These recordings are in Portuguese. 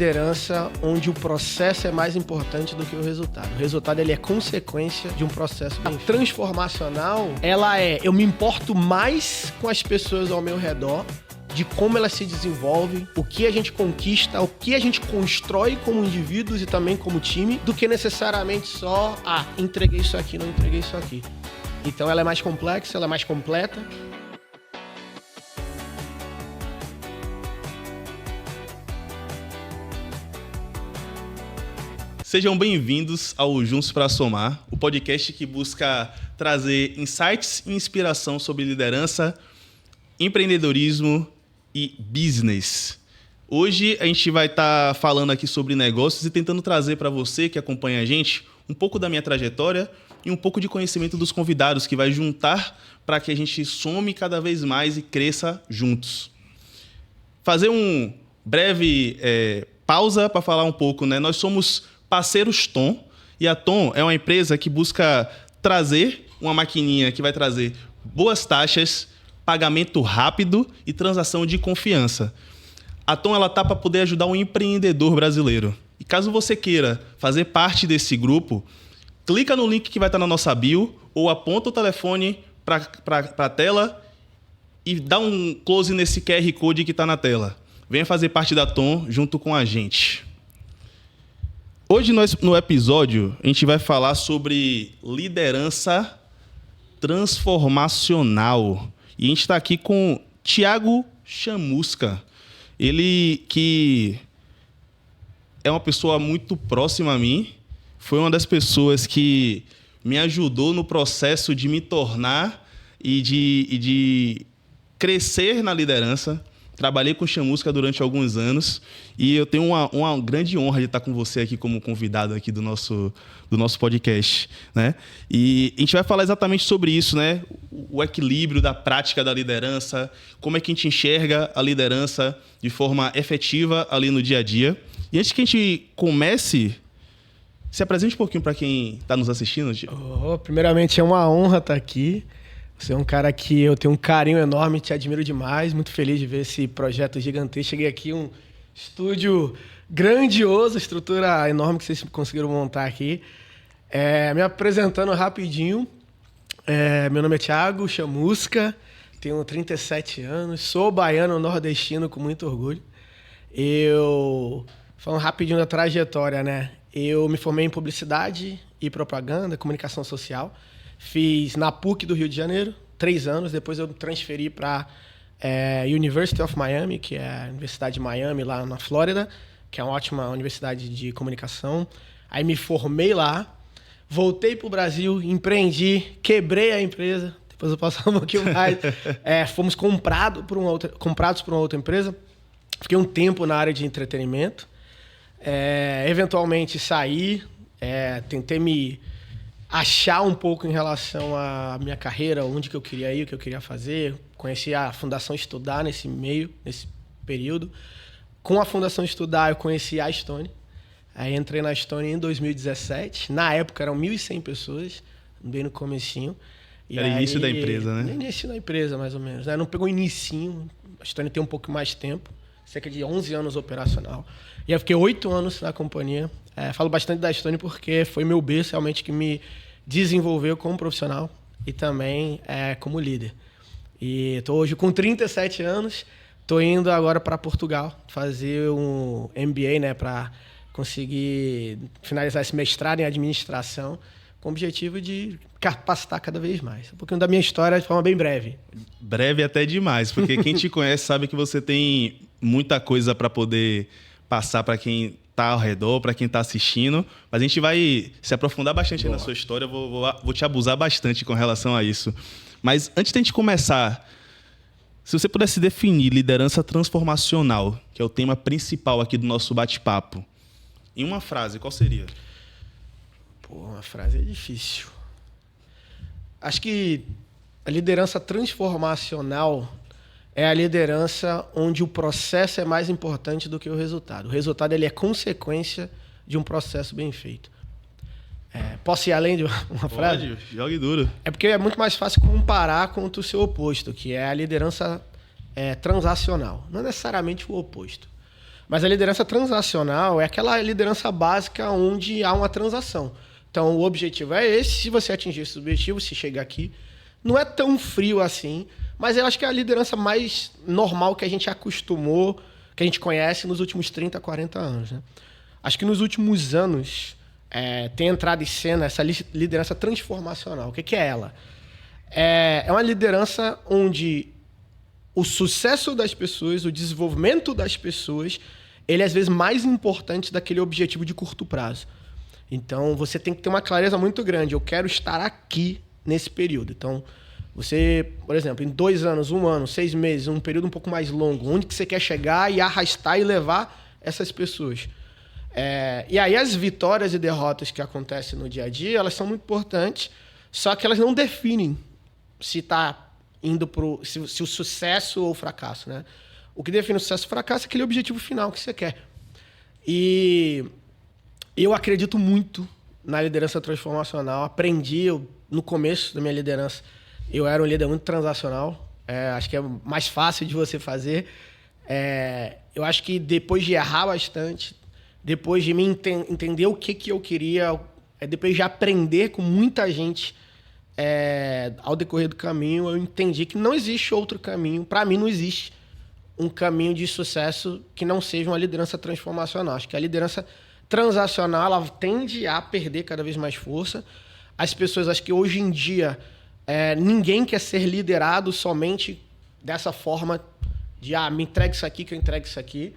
Liderança onde o processo é mais importante do que o resultado. O resultado ele é consequência de um processo bem feito. Transformacional, ela eu me importo mais com as pessoas ao meu redor, de como elas se desenvolvem, o que a gente conquista, o que a gente constrói como indivíduos e também como time, do que necessariamente só, entreguei isso aqui, não entreguei isso aqui. Então ela é mais complexa, ela é mais completa. Sejam bem-vindos ao Juntos para Somar, o podcast que busca trazer insights e inspiração sobre liderança, empreendedorismo e business. Hoje a gente vai estar falando aqui sobre negócios e tentando trazer para você que acompanha a gente um pouco da minha trajetória e um pouco de conhecimento dos convidados que vai juntar para que a gente some cada vez mais e cresça juntos. Fazer um breve pausa para falar um pouco, né? Nós somos parceiros Tom, e a Tom é uma empresa que busca trazer uma maquininha que vai trazer boas taxas, pagamento rápido e transação de confiança. A Tom ela tá para poder ajudar um empreendedor brasileiro. E caso você queira fazer parte desse grupo, clica no link que vai estar na nossa bio ou aponta o telefone para a tela e dá um close nesse QR Code que está na tela. Venha fazer parte da Tom junto com a gente. Hoje, no episódio, a gente vai falar sobre liderança transformacional. E a gente está aqui com Thiago Chamusca. Ele que é uma pessoa muito próxima a mim, foi uma das pessoas que me ajudou no processo de me tornar e de crescer na liderança. Trabalhei com Chamusca durante alguns anos e eu tenho uma grande honra de estar com você aqui como convidado aqui do nosso podcast, né? E a gente vai falar exatamente sobre isso, né? O equilíbrio da prática da liderança, como é que a gente enxerga a liderança de forma efetiva ali no dia a dia. E antes que a gente comece, se apresente um pouquinho para quem está nos assistindo. Primeiramente, é uma honra estar aqui. Você é um cara que eu tenho um carinho enorme, te admiro demais, muito feliz de ver esse projeto gigantesco. Cheguei aqui, um estúdio grandioso, estrutura enorme que vocês conseguiram montar aqui. Me apresentando rapidinho, meu nome é Thiago Chamusca, tenho 37 anos, sou baiano nordestino com muito orgulho. Falando rapidinho da trajetória, né? Eu me formei em publicidade e propaganda, comunicação social. Fiz na PUC do Rio de Janeiro, 3 anos. Depois eu transferi para University of Miami, que é a Universidade de Miami, lá na Flórida, que é uma ótima universidade de comunicação. Aí me formei lá, voltei para o Brasil, empreendi, quebrei a empresa. Depois eu posso falar um pouquinho mais. Fomos comprados por uma outra empresa. Fiquei um tempo na área de entretenimento. Eventualmente saí, tentei me achar um pouco em relação à minha carreira, onde que eu queria ir, o que eu queria fazer. Conheci a Fundação Estudar nesse período. Com a Fundação Estudar, eu conheci a Stone. Aí entrei na Stone em 2017. Na época, eram 1.100 pessoas, bem no comecinho. Era o início da empresa, né? No início da empresa, mais ou menos. Não pegou inicinho. A Stone tem um pouco mais de tempo, cerca de 11 anos operacional. E eu fiquei 8 anos na companhia. Falo bastante da Stone porque foi meu berço realmente que me desenvolveu como profissional e também como líder. E estou hoje com 37 anos, estou indo agora para Portugal fazer um MBA, né, para conseguir finalizar esse mestrado em administração com o objetivo de capacitar cada vez mais. Um pouquinho da minha história de forma bem breve. Breve até demais, porque quem te conhece sabe que você tem muita coisa para poder passar para quem está ao redor, para quem está assistindo, mas a gente vai se aprofundar bastante na sua história, vou te abusar bastante com relação a isso. Mas antes de a gente começar, se você pudesse definir liderança transformacional, que é o tema principal aqui do nosso bate-papo, em uma frase, qual seria? Uma frase é difícil. Acho que a liderança transformacional é a liderança onde o processo é mais importante do que o resultado. O resultado ele é consequência de um processo bem feito. Posso ir além de uma frase? Pode, jogue duro. É porque é muito mais fácil comparar com o seu oposto, que é a liderança transacional. Não é necessariamente o oposto. Mas a liderança transacional é aquela liderança básica onde há uma transação. Então, o objetivo é esse. Se você atingir esse objetivo, se chegar aqui, não é tão frio assim, mas eu acho que é a liderança mais normal que a gente acostumou, que a gente conhece nos últimos 30, 40 anos. Né? Acho que nos últimos anos tem entrado em cena essa liderança transformacional. O que é ela? É uma liderança onde o sucesso das pessoas, o desenvolvimento das pessoas, ele é às vezes mais importante daquele objetivo de curto prazo. Então, você tem que ter uma clareza muito grande. Eu quero estar aqui nesse período. Então, você, por exemplo, em 2 anos, 1 ano, 6 meses, um período um pouco mais longo, onde que você quer chegar e arrastar e levar essas pessoas. E aí as vitórias e derrotas que acontecem no dia a dia, elas são muito importantes, só que elas não definem se está indo pro se o sucesso ou o fracasso, né? O que define o sucesso e o fracasso é aquele objetivo final que você quer. E eu acredito muito na liderança transformacional. Aprendi no começo da minha liderança. Eu era um líder muito transacional. Acho que é mais fácil de você fazer. Eu acho que depois de errar bastante, depois de me entender o que eu queria, depois de aprender com muita gente ao decorrer do caminho, eu entendi que não existe outro caminho. Para mim, não existe um caminho de sucesso que não seja uma liderança transformacional. Acho que a liderança transacional ela tende a perder cada vez mais força. As pessoas, acho que hoje em dia, ninguém quer ser liderado somente dessa forma de me entregue isso aqui que eu entregue isso aqui.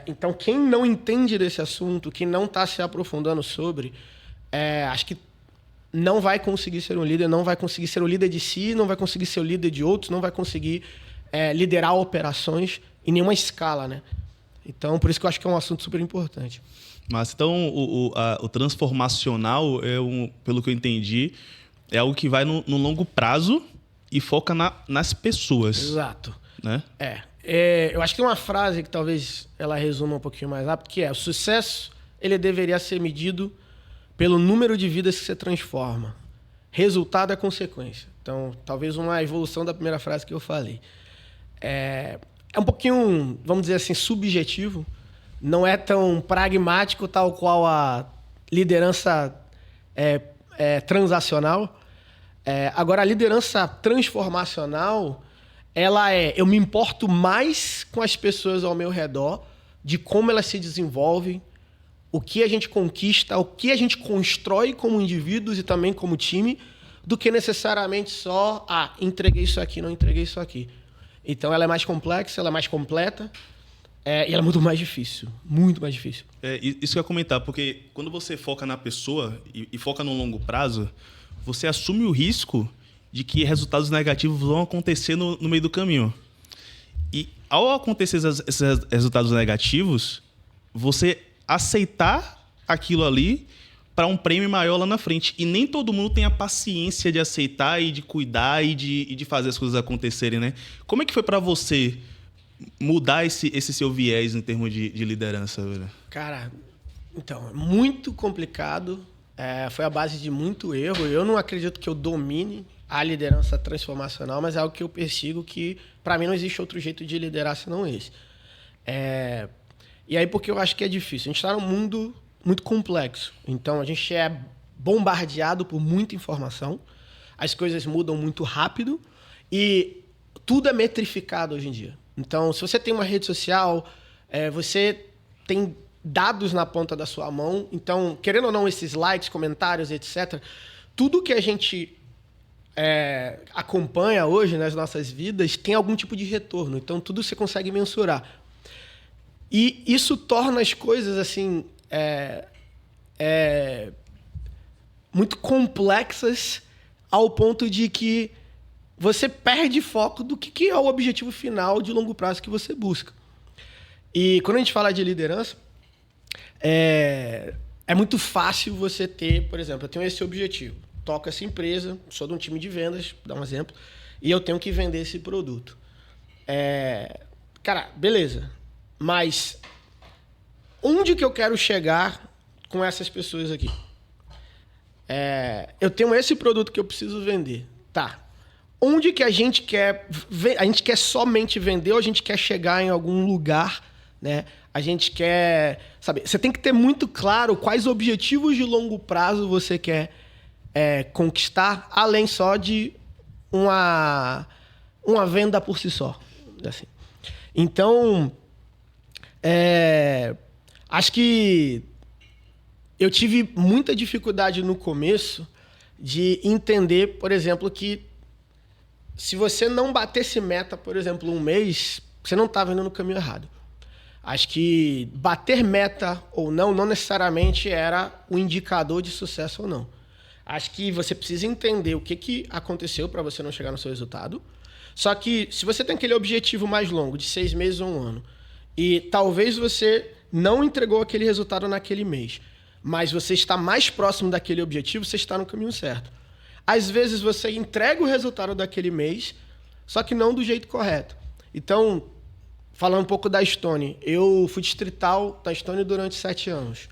Então, quem não entende desse assunto, quem não está se aprofundando sobre, acho que não vai conseguir ser um líder, não vai conseguir ser o líder de si, não vai conseguir ser o líder de outros, não vai conseguir liderar operações em nenhuma escala, né? Então, por isso que eu acho que é um assunto super importante. Mas então o transformacional, pelo que eu entendi, é algo que vai no longo prazo e foca nas pessoas. Exato. Né? Eu acho que tem uma frase que talvez ela resuma um pouquinho mais rápido, que o sucesso ele deveria ser medido pelo número de vidas que você transforma. Resultado é consequência. Então, talvez uma evolução da primeira frase que eu falei. É um pouquinho, vamos dizer assim, subjetivo. Não é tão pragmático tal qual a liderança transacional. Agora, a liderança transformacional, eu me importo mais com as pessoas ao meu redor, de como elas se desenvolvem, o que a gente conquista, o que a gente constrói como indivíduos e também como time, do que necessariamente só, entreguei isso aqui, não entreguei isso aqui. Então, ela é mais complexa, ela é mais completa, e ela é muito mais difícil. Muito mais difícil. Isso que eu ia comentar, porque quando você foca na pessoa e foca no longo prazo, você assume o risco de que resultados negativos vão acontecer no meio do caminho. E ao acontecer esses resultados negativos, você aceitar aquilo ali para um prêmio maior lá na frente. E nem todo mundo tem a paciência de aceitar e de cuidar e de fazer as coisas acontecerem, né? Como é que foi para você mudar esse seu viés em termos de liderança, velho? Cara, então, é muito complicado. Foi a base de muito erro. Eu não acredito que eu domine a liderança transformacional, mas é algo que eu persigo que, para mim, não existe outro jeito de liderar senão esse. E aí, porque eu acho que é difícil. A gente está num mundo muito complexo. Então, a gente é bombardeado por muita informação. As coisas mudam muito rápido e tudo é metrificado hoje em dia. Então, se você tem uma rede social, você tem dados na ponta da sua mão. Então, querendo ou não, esses likes, comentários, etc., tudo que a gente acompanha hoje nas nossas vidas tem algum tipo de retorno. Então, tudo você consegue mensurar. E isso torna as coisas assim muito complexas ao ponto de que você perde foco do que é o objetivo final de longo prazo que você busca. E quando a gente fala de liderança, é muito fácil você ter, por exemplo, eu tenho esse objetivo, toco essa empresa, sou de um time de vendas, vou dar um exemplo, e eu tenho que vender esse produto. Cara, beleza. Mas onde que eu quero chegar com essas pessoas aqui? Eu tenho esse produto que eu preciso vender. Tá. Onde que a gente quer somente vender ou a gente quer chegar em algum lugar né? A gente quer... Sabe, você tem que ter muito claro quais objetivos de longo prazo você quer conquistar, além só de uma venda por si só. Assim. Então, acho que eu tive muita dificuldade no começo de entender, por exemplo, que se você não batesse meta, por exemplo, um mês, você não estava indo no caminho errado. Acho que bater meta ou não necessariamente era o indicador de sucesso ou não. Acho que você precisa entender o que aconteceu para você não chegar no seu resultado. Só que se você tem aquele objetivo mais longo, de 6 meses ou 1 ano, e talvez você não entregou aquele resultado naquele mês, mas você está mais próximo daquele objetivo, você está no caminho certo. Às vezes você entrega o resultado daquele mês, só que não do jeito correto. Então, falando um pouco da Stone, eu fui distrital da Stone durante 7 anos.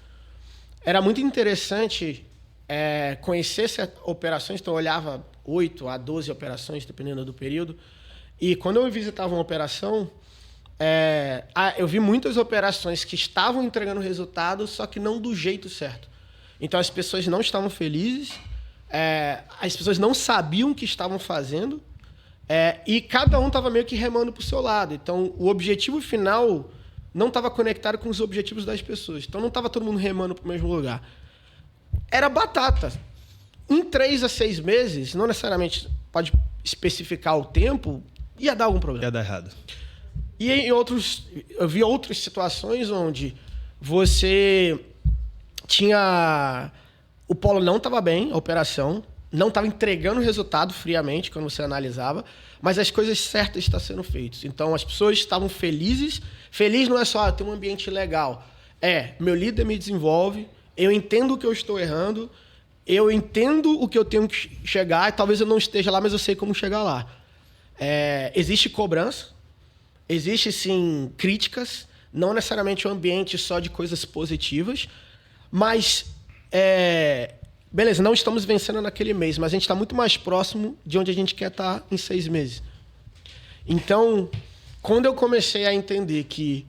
Era muito interessante conhecer operações, então eu olhava 8 a 12 operações, dependendo do período. E quando eu visitava uma operação, eu vi muitas operações que estavam entregando resultado, só que não do jeito certo. Então as pessoas não estavam felizes, as pessoas não sabiam o que estavam fazendo, e cada um estava meio que remando para o seu lado. Então o objetivo final não estava conectado com os objetivos das pessoas. Então não estava todo mundo remando para o mesmo lugar. Era batata. Em 3 a 6 meses, não necessariamente pode especificar o tempo, ia dar algum problema. Ia dar errado. E eu vi outras situações onde você tinha... O polo não estava bem, a operação, não estava entregando resultado friamente quando você analisava, mas as coisas certas estão sendo feitas. Então, as pessoas estavam felizes. Feliz não é só ter um ambiente legal. Meu líder me desenvolve, eu entendo o que eu estou errando, eu entendo o que eu tenho que chegar, e talvez eu não esteja lá, mas eu sei como chegar lá. Existe cobrança, existe, sim, críticas, não necessariamente um ambiente só de coisas positivas, mas, beleza, não estamos vencendo naquele mês, mas a gente está muito mais próximo de onde a gente quer estar em 6 meses. Então, quando eu comecei a entender que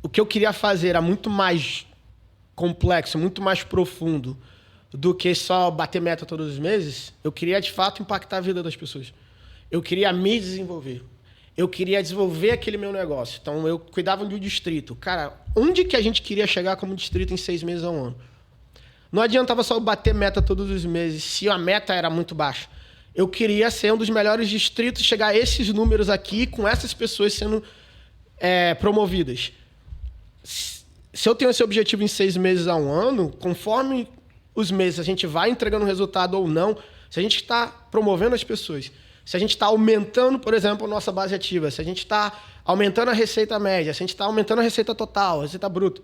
o que eu queria fazer era muito mais complexo, muito mais profundo do que só bater meta todos os meses, eu queria, de fato, impactar a vida das pessoas. Eu queria me desenvolver. Eu queria desenvolver aquele meu negócio. Então, eu cuidava do distrito. Cara, onde que a gente queria chegar como distrito em 6 meses a 1 ano? Não adiantava só bater meta todos os meses, se a meta era muito baixa. Eu queria ser um dos melhores distritos, chegar a esses números aqui, com essas pessoas sendo promovidas. Se eu tenho esse objetivo em 6 meses a 1 ano, conforme os meses a gente vai entregando resultado ou não, se a gente está promovendo as pessoas, se a gente está aumentando, por exemplo, a nossa base ativa, se a gente está aumentando a receita média, se a gente está aumentando a receita total, a receita bruta,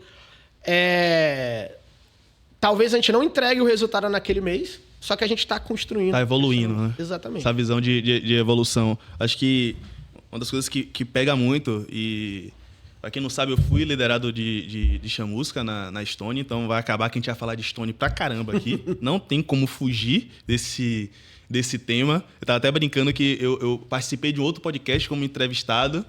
talvez a gente não entregue o resultado naquele mês, só que a gente está construindo. Está evoluindo, né? Exatamente. Essa visão de evolução. Acho que uma das coisas que pega muito, e para quem não sabe, eu fui liderado de chamusca na Stone, então vai acabar que a gente vai falar de Stone pra caramba aqui. Não tem como fugir desse tema. Eu estava até brincando que eu participei de um outro podcast como entrevistado,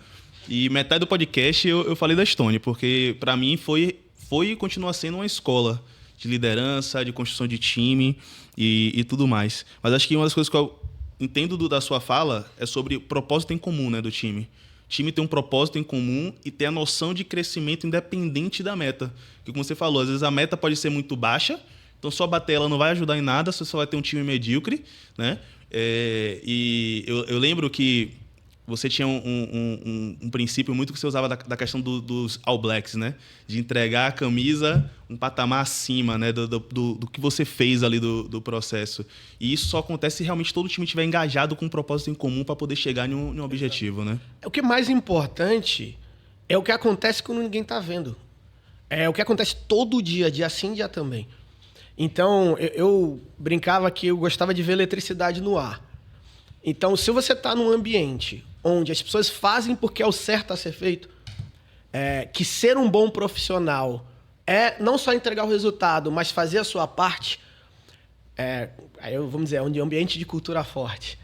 e metade do podcast eu falei da Stone, porque para mim foi e continua sendo uma escola de liderança, de construção de time e tudo mais. Mas acho que uma das coisas que eu entendo da sua fala é sobre o propósito em comum, né, do time. O time tem um propósito em comum e tem a noção de crescimento independente da meta. Porque, como você falou, às vezes a meta pode ser muito baixa, então só bater ela não vai ajudar em nada, você só vai ter um time medíocre, né? E eu lembro que você tinha um princípio muito que você usava da questão dos All Blacks, né? De entregar a camisa um patamar acima, né? Do que você fez ali do processo. E isso só acontece se realmente todo time estiver engajado com um propósito em comum para poder chegar em um objetivo, né? O que é mais importante é o que acontece quando ninguém está vendo. É o que acontece todo dia sim, dia também. Então, eu brincava que eu gostava de ver eletricidade no ar. Então, se você está num ambiente onde as pessoas fazem porque é o certo a ser feito, que ser um bom profissional é não só entregar o resultado, mas fazer a sua parte, aí vamos dizer, um ambiente de cultura forte.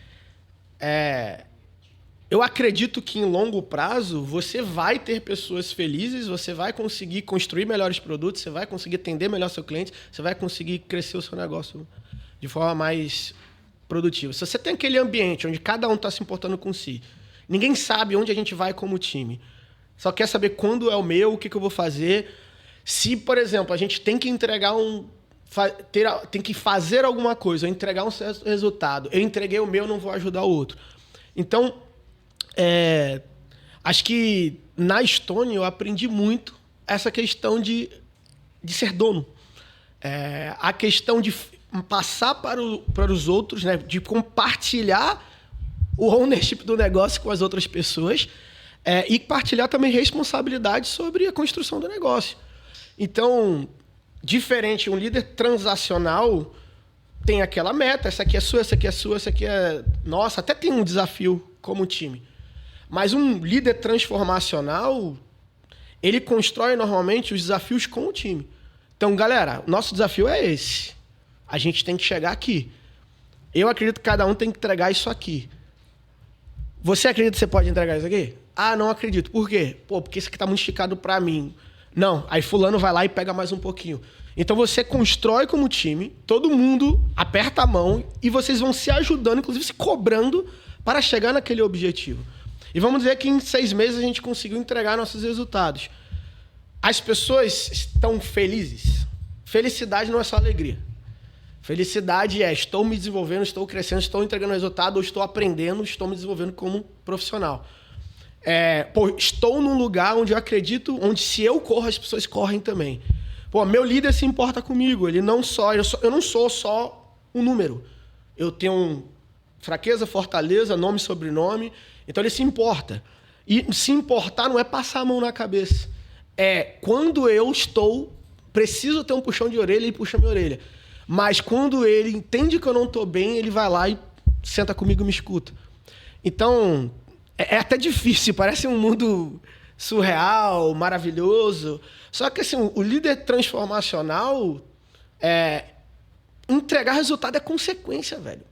eu acredito que em longo prazo você vai ter pessoas felizes, você vai conseguir construir melhores produtos, você vai conseguir atender melhor seu cliente, você vai conseguir crescer o seu negócio de forma mais produtiva. Se você tem aquele ambiente onde cada um está se importando com si, ninguém sabe onde a gente vai como time, só quer saber quando é o meu, o que eu vou fazer. Se, por exemplo, a gente tem que entregar tem que fazer alguma coisa, ou entregar um certo resultado, eu entreguei o meu, não vou ajudar o outro. Então, acho que na Estônia eu aprendi muito essa questão de ser dono. A questão de passar para os outros, né, de compartilhar o ownership do negócio com as outras pessoas e partilhar também responsabilidade sobre a construção do negócio. Então, diferente, um líder transacional tem aquela meta, essa aqui é sua, essa aqui é sua, essa aqui é nossa, até tem um desafio como time. Mas um líder transformacional, ele constrói normalmente os desafios com o time. Então, galera, nosso desafio é esse. A gente tem que chegar aqui. Eu acredito que cada um tem que entregar isso aqui. Você acredita que você pode entregar isso aqui? Ah, não acredito. Por quê? Porque isso aqui está muito esticado para mim. Não, aí fulano vai lá e pega mais um pouquinho. Então você constrói como time, todo mundo aperta a mão e vocês vão se ajudando, inclusive se cobrando para chegar naquele objetivo. E vamos dizer que em 6 meses a gente conseguiu entregar nossos resultados. As pessoas estão felizes. Felicidade não é só alegria. Felicidade é estou me desenvolvendo, estou crescendo, estou entregando resultado, ou estou aprendendo, estou me desenvolvendo como profissional. Estou num lugar onde eu acredito, onde se eu corro, as pessoas correm também. Meu líder se importa comigo. Eu não sou só um número. Eu tenho fraqueza, fortaleza, nome e sobrenome. Então ele se importa. E se importar não é passar a mão na cabeça. Quando eu preciso ter um puxão de orelha, ele puxa minha orelha. Mas quando ele entende que eu não estou bem, ele vai lá e senta comigo e me escuta. Então, é até difícil, parece um mundo surreal, maravilhoso. Só que assim, o líder transformacional, entregar resultado é consequência, velho.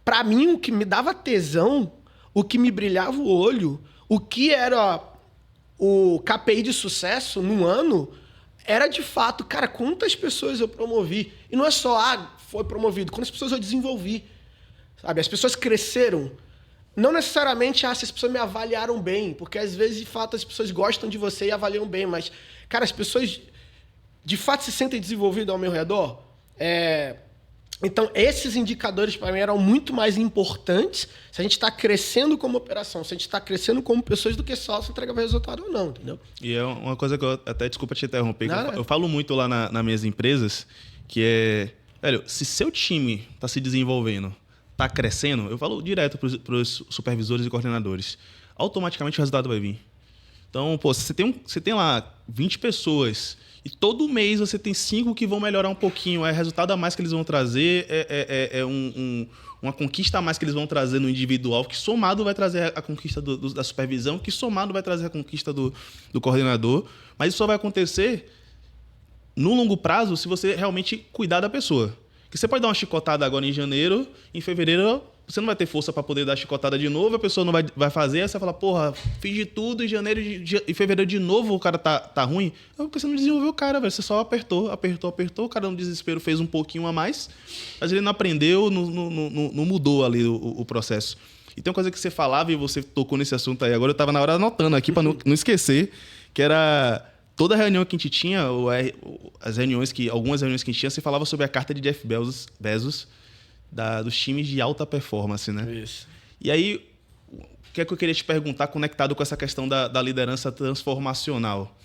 Para mim, o que me dava tesão, o que me brilhava o olho, o que era o KPI de sucesso num ano, era de fato, cara, quantas pessoas eu promovi. E não é só, foi promovido, quantas pessoas eu desenvolvi. Sabe? As pessoas cresceram. Não necessariamente, se as pessoas me avaliaram bem, porque às vezes, de fato, as pessoas gostam de você e avaliam bem, mas, cara, as pessoas de fato se sentem desenvolvidas ao meu redor. Então, esses indicadores, para mim, eram muito mais importantes se a gente está crescendo como operação, se a gente está crescendo como pessoas, do que só se entregar resultado ou não, entendeu? E é uma coisa que eu até, desculpa te interromper, eu falo muito lá nas minhas empresas, que velho, se seu time está se desenvolvendo, está crescendo, eu falo direto para os supervisores e coordenadores, automaticamente o resultado vai vir. Então, você tem lá 20 pessoas e todo mês você tem 5 que vão melhorar um pouquinho. É resultado a mais que eles vão trazer, uma conquista a mais que eles vão trazer no individual, que somado vai trazer a conquista da supervisão, que somado vai trazer a conquista do coordenador. Mas isso só vai acontecer no longo prazo se você realmente cuidar da pessoa. Porque você pode dar uma chicotada agora em janeiro, em fevereiro você não vai ter força para poder dar chicotada de novo, a pessoa não vai fazer, aí você vai falar, fiz de tudo, em janeiro e fevereiro de novo o cara tá ruim. É porque você não desenvolveu o cara, velho. Você só apertou, o cara no desespero fez um pouquinho a mais, mas ele não aprendeu, não mudou ali o processo. E tem uma coisa que você falava e você tocou nesse assunto aí, agora eu tava na hora anotando aqui para não esquecer, que era toda reunião que a gente tinha, algumas reuniões que a gente tinha, você falava sobre a carta de Jeff Bezos, dos times de alta performance, né? Isso. E aí, o que é que eu queria te perguntar conectado com essa questão da liderança transformacional?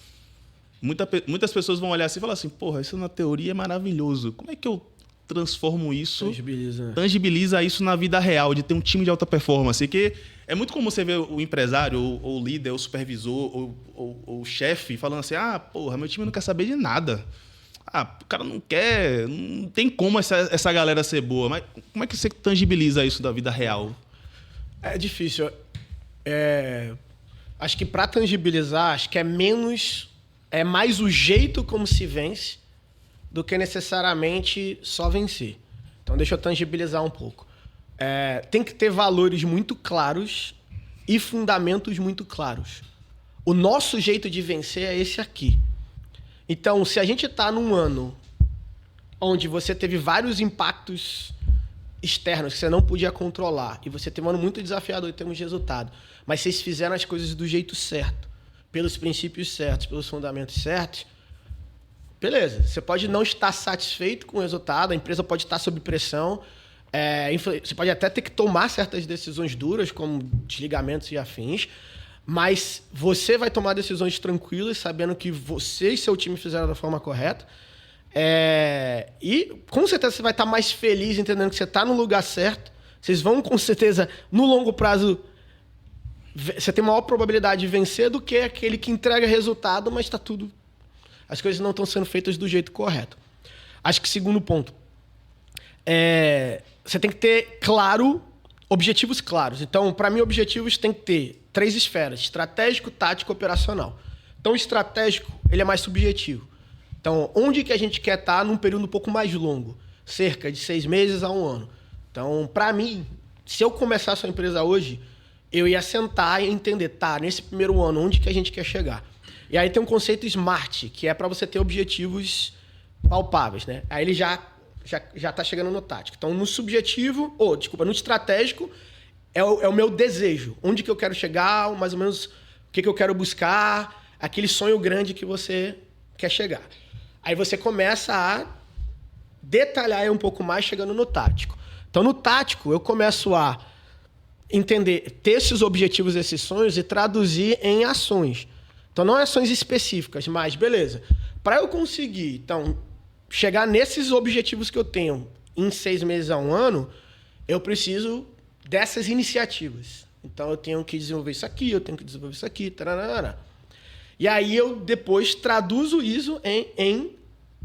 Muitas pessoas vão olhar assim e falar assim, porra, isso na teoria é maravilhoso. Como é que eu transformo isso, tangibiliza isso na vida real, de ter um time de alta performance? Que é muito comum você ver o empresário, ou o líder, ou o supervisor, ou o chefe falando assim, porra, meu time não quer saber de nada. O cara não quer, não tem como essa galera ser boa. Mas como é que você tangibiliza isso da vida real? É difícil. Acho que para tangibilizar, acho que é mais o jeito como se vence do que necessariamente só vencer. Então deixa eu tangibilizar um pouco. tem que ter valores muito claros e fundamentos muito claros. O nosso jeito de vencer é esse aqui. Então, se a gente está num ano onde você teve vários impactos externos que você não podia controlar e você teve um ano muito desafiador em termos de resultado, mas vocês fizeram as coisas do jeito certo, pelos princípios certos, pelos fundamentos certos, beleza. Você pode não estar satisfeito com o resultado, a empresa pode estar sob pressão, você pode até ter que tomar certas decisões duras, como desligamentos e afins, mas você vai tomar decisões tranquilas, sabendo que você e seu time fizeram da forma correta. E com certeza você vai estar mais feliz entendendo que você está no lugar certo. Vocês vão, com certeza, no longo prazo, você tem maior probabilidade de vencer do que aquele que entrega resultado, mas está tudo... As coisas não estão sendo feitas do jeito correto. Acho que segundo ponto, você tem que ter objetivos claros. Então, para mim, objetivos tem que ter 3 esferas: estratégico, tático e operacional. Então, o estratégico, ele é mais subjetivo. Então, onde que a gente quer estar num período um pouco mais longo? Cerca de 6 meses a 1 ano. Então, para mim, se eu começasse a empresa hoje, eu ia sentar e entender, nesse primeiro ano, onde que a gente quer chegar? E aí tem um conceito SMART, que é para você ter objetivos palpáveis, né? Aí ele já está chegando no tático. Então, no subjetivo, no estratégico, é o meu desejo. Onde que eu quero chegar, mais ou menos o que eu quero buscar, aquele sonho grande que você quer chegar. Aí você começa a detalhar um pouco mais chegando no tático. Então, no tático, eu começo a entender, ter esses objetivos, esses sonhos e traduzir em ações. Então, não ações específicas, mas beleza. Para eu conseguir, então, chegar nesses objetivos que eu tenho em 6 meses a 1 ano, eu preciso dessas iniciativas. Então, eu tenho que desenvolver isso aqui, eu tenho que desenvolver isso aqui, tararara. E aí eu depois traduzo isso em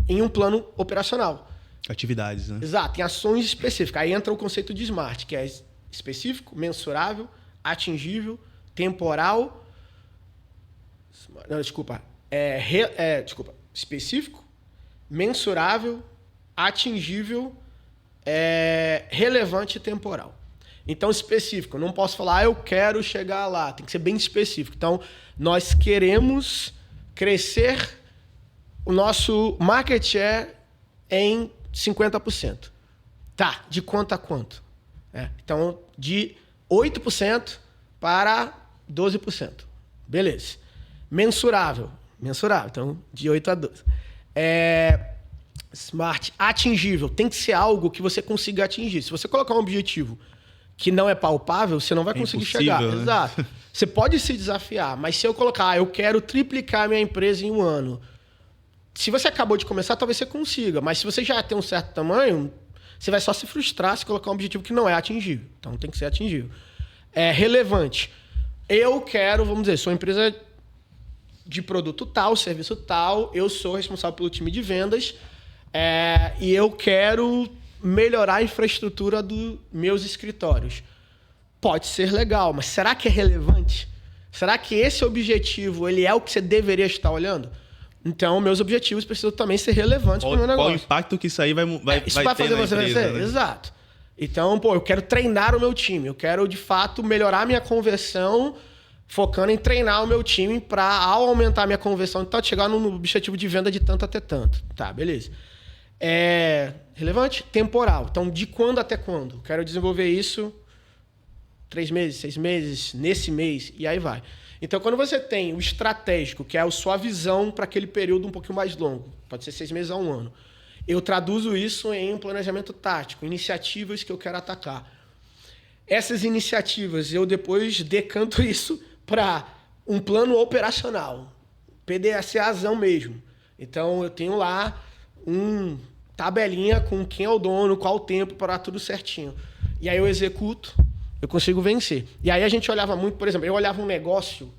um plano operacional. Atividades, né? Exato, em ações específicas. Aí entra o conceito de SMART, que é específico, mensurável, atingível, temporal... Não, desculpa. Específico, mensurável, atingível, relevante e temporal. Então, específico. Eu não posso falar, eu quero chegar lá. Tem que ser bem específico. Então, nós queremos crescer o nosso market share em 50%. Tá, de quanto a quanto? Então, de 8% para 12%. Beleza. Mensurável. Então, de 8 a 12. Smart. Atingível. Tem que ser algo que você consiga atingir. Se você colocar um objetivo que não é palpável, você não vai conseguir chegar. Né? Exato. Você pode se desafiar, mas se eu colocar, eu quero triplicar minha empresa em 1 ano. Se você acabou de começar, talvez você consiga. Mas se você já tem um certo tamanho, você vai só se frustrar se colocar um objetivo que não é atingível. Então, tem que ser atingível. Relevante. Eu quero, vamos dizer, sou uma empresa de produto tal, serviço tal, eu sou responsável pelo time de vendas e eu quero melhorar a infraestrutura dos meus escritórios. Pode ser legal, mas será que é relevante? Será que esse objetivo ele é o que você deveria estar olhando? Então, meus objetivos precisam também ser relevantes para o meu negócio. Qual o impacto que isso aí vai isso vai fazer você vencer? Né? Exato. Então, eu quero treinar o meu time. Eu quero, de fato, melhorar a minha conversão, focando em treinar o meu time para, ao aumentar a minha conversão, então, chegar no objetivo de venda de tanto até tanto. Tá, beleza. Relevante? Temporal. Então, de quando até quando? Quero desenvolver isso 3 meses, 6 meses, nesse mês, e aí vai. Então, quando você tem o estratégico, que é a sua visão para aquele período um pouquinho mais longo, pode ser 6 meses a 1 ano, eu traduzo isso em um planejamento tático, iniciativas que eu quero atacar. Essas iniciativas, eu depois decanto isso para um plano operacional, PDCAzão mesmo. Então, eu tenho lá tabelinha com quem é o dono, qual o tempo, para tudo certinho. E aí eu executo, eu consigo vencer. E aí a gente olhava muito, por exemplo, eu olhava um negócio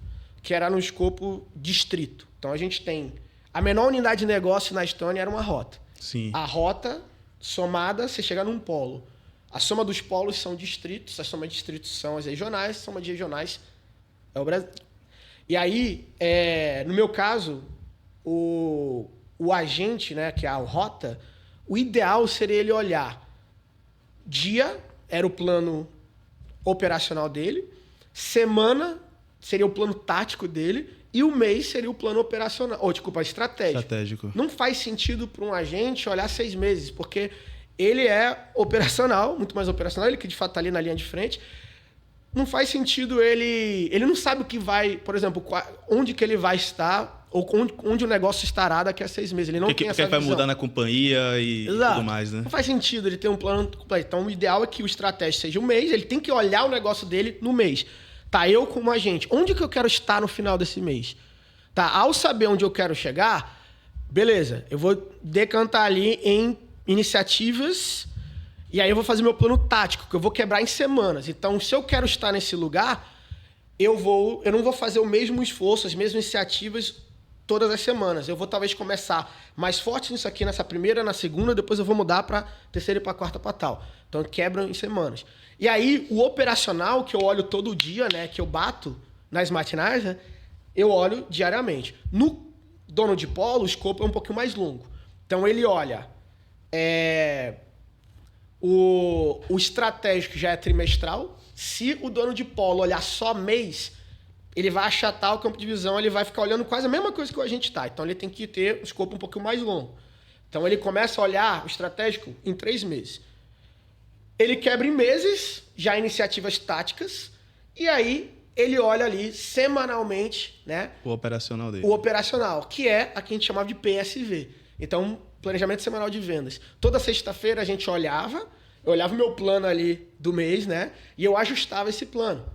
que era no escopo distrito. Então, a gente tem... A menor unidade de negócio na Estônia era uma rota. Sim. A rota somada, você chega num polo. A soma dos polos são distritos, a soma de distritos são as regionais, a soma de regionais é o Brasil. E aí, no meu caso, o agente, né, que é a rota, o ideal seria ele olhar dia era o plano operacional dele, semana seria o plano tático dele e o mês seria o plano operacional, estratégico. Não faz sentido para um agente olhar 6 meses, porque ele é operacional, muito mais operacional, ele que de fato está ali na linha de frente. Não faz sentido ele não sabe o que vai, por exemplo, onde que ele vai estar ou onde o negócio estará daqui a 6 meses. Ele não tem essa visão. O que vai mudar na companhia e tudo mais, né? Não faz sentido ele ter um plano completo. Então, o ideal é que o estratégico seja o mês, ele tem que olhar o negócio dele no mês. Tá, eu como agente, onde que eu quero estar no final desse mês? Tá, ao saber onde eu quero chegar, beleza, eu vou decantar ali em iniciativas e aí eu vou fazer meu plano tático, que eu vou quebrar em semanas. Então, se eu quero estar nesse lugar, eu não vou fazer o mesmo esforço, as mesmas iniciativas todas as semanas. Eu vou talvez começar mais forte nisso aqui, nessa primeira, na segunda, depois eu vou mudar para terceira e para quarta para tal. Então, quebra em semanas. E aí, o operacional, que eu olho todo dia, né, que eu bato nas matinais, né, eu olho diariamente. No dono de polo, o escopo é um pouquinho mais longo. Então, ele olha... O estratégico já é trimestral. Se o dono de polo olhar só mês, ele vai achatar o campo de visão, ele vai ficar olhando quase a mesma coisa que o agente está. Então, ele tem que ter um escopo um pouquinho mais longo. Então, ele começa a olhar o estratégico em 3 meses. Ele quebra em meses, já iniciativas táticas, e aí ele olha ali semanalmente, né? O operacional dele. O operacional, que é a que a gente chamava de PSV. Então, planejamento semanal de vendas. Toda sexta-feira a gente eu olhava o meu plano ali do mês, né? E eu ajustava esse plano.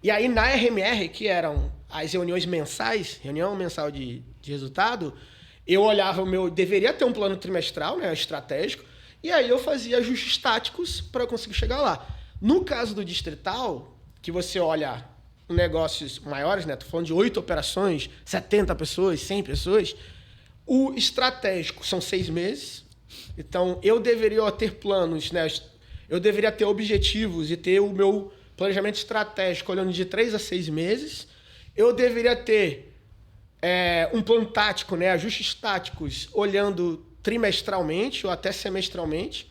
E aí na RMR, que eram as reuniões mensais, reunião mensal de resultado, eu olhava deveria ter um plano trimestral, né? Estratégico, e aí eu fazia ajustes táticos para eu conseguir chegar lá. No caso do distrital, que você olha negócios maiores, né? Tô falando de 8 operações, 70 pessoas, 100 pessoas. O estratégico são 6 meses. Então, eu deveria ter planos, né? Eu deveria ter objetivos e ter o meu planejamento estratégico olhando de 3 a 6 meses. Eu deveria ter um plano tático, né? Ajustes táticos olhando trimestralmente ou até semestralmente.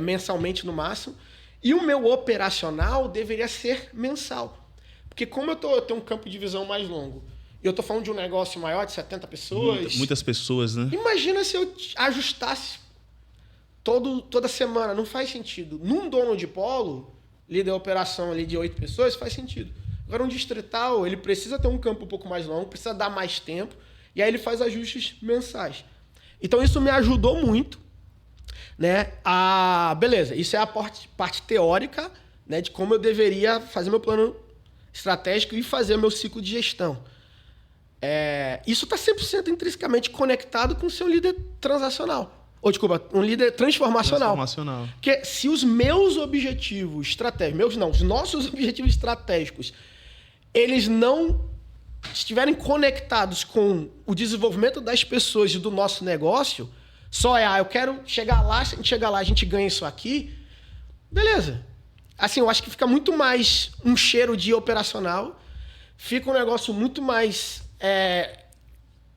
Mensalmente no máximo. E o meu operacional deveria ser mensal. Porque como eu tenho um campo de visão mais longo, eu tô falando de um negócio maior, de 70 pessoas. Muitas pessoas, né? Imagina se eu ajustasse toda semana. Não faz sentido. Num dono de polo, líder de operação ali de 8 pessoas, faz sentido. Agora, um distrital, ele precisa ter um campo um pouco mais longo, precisa dar mais tempo, e aí ele faz ajustes mensais. Então, isso me ajudou muito, né? Beleza, isso é a parte teórica, né, de como eu deveria fazer meu plano estratégico e fazer meu ciclo de gestão. Isso está 100% intrinsecamente conectado com o seu líder transacional. Um líder transformacional. Porque se os meus objetivos estratégicos, os nossos objetivos estratégicos, eles não estiverem conectados com o desenvolvimento das pessoas e do nosso negócio, eu quero chegar lá, se a gente chegar lá, a gente ganha isso aqui, beleza. Assim, eu acho que fica muito mais um cheiro de operacional, fica um negócio muito mais...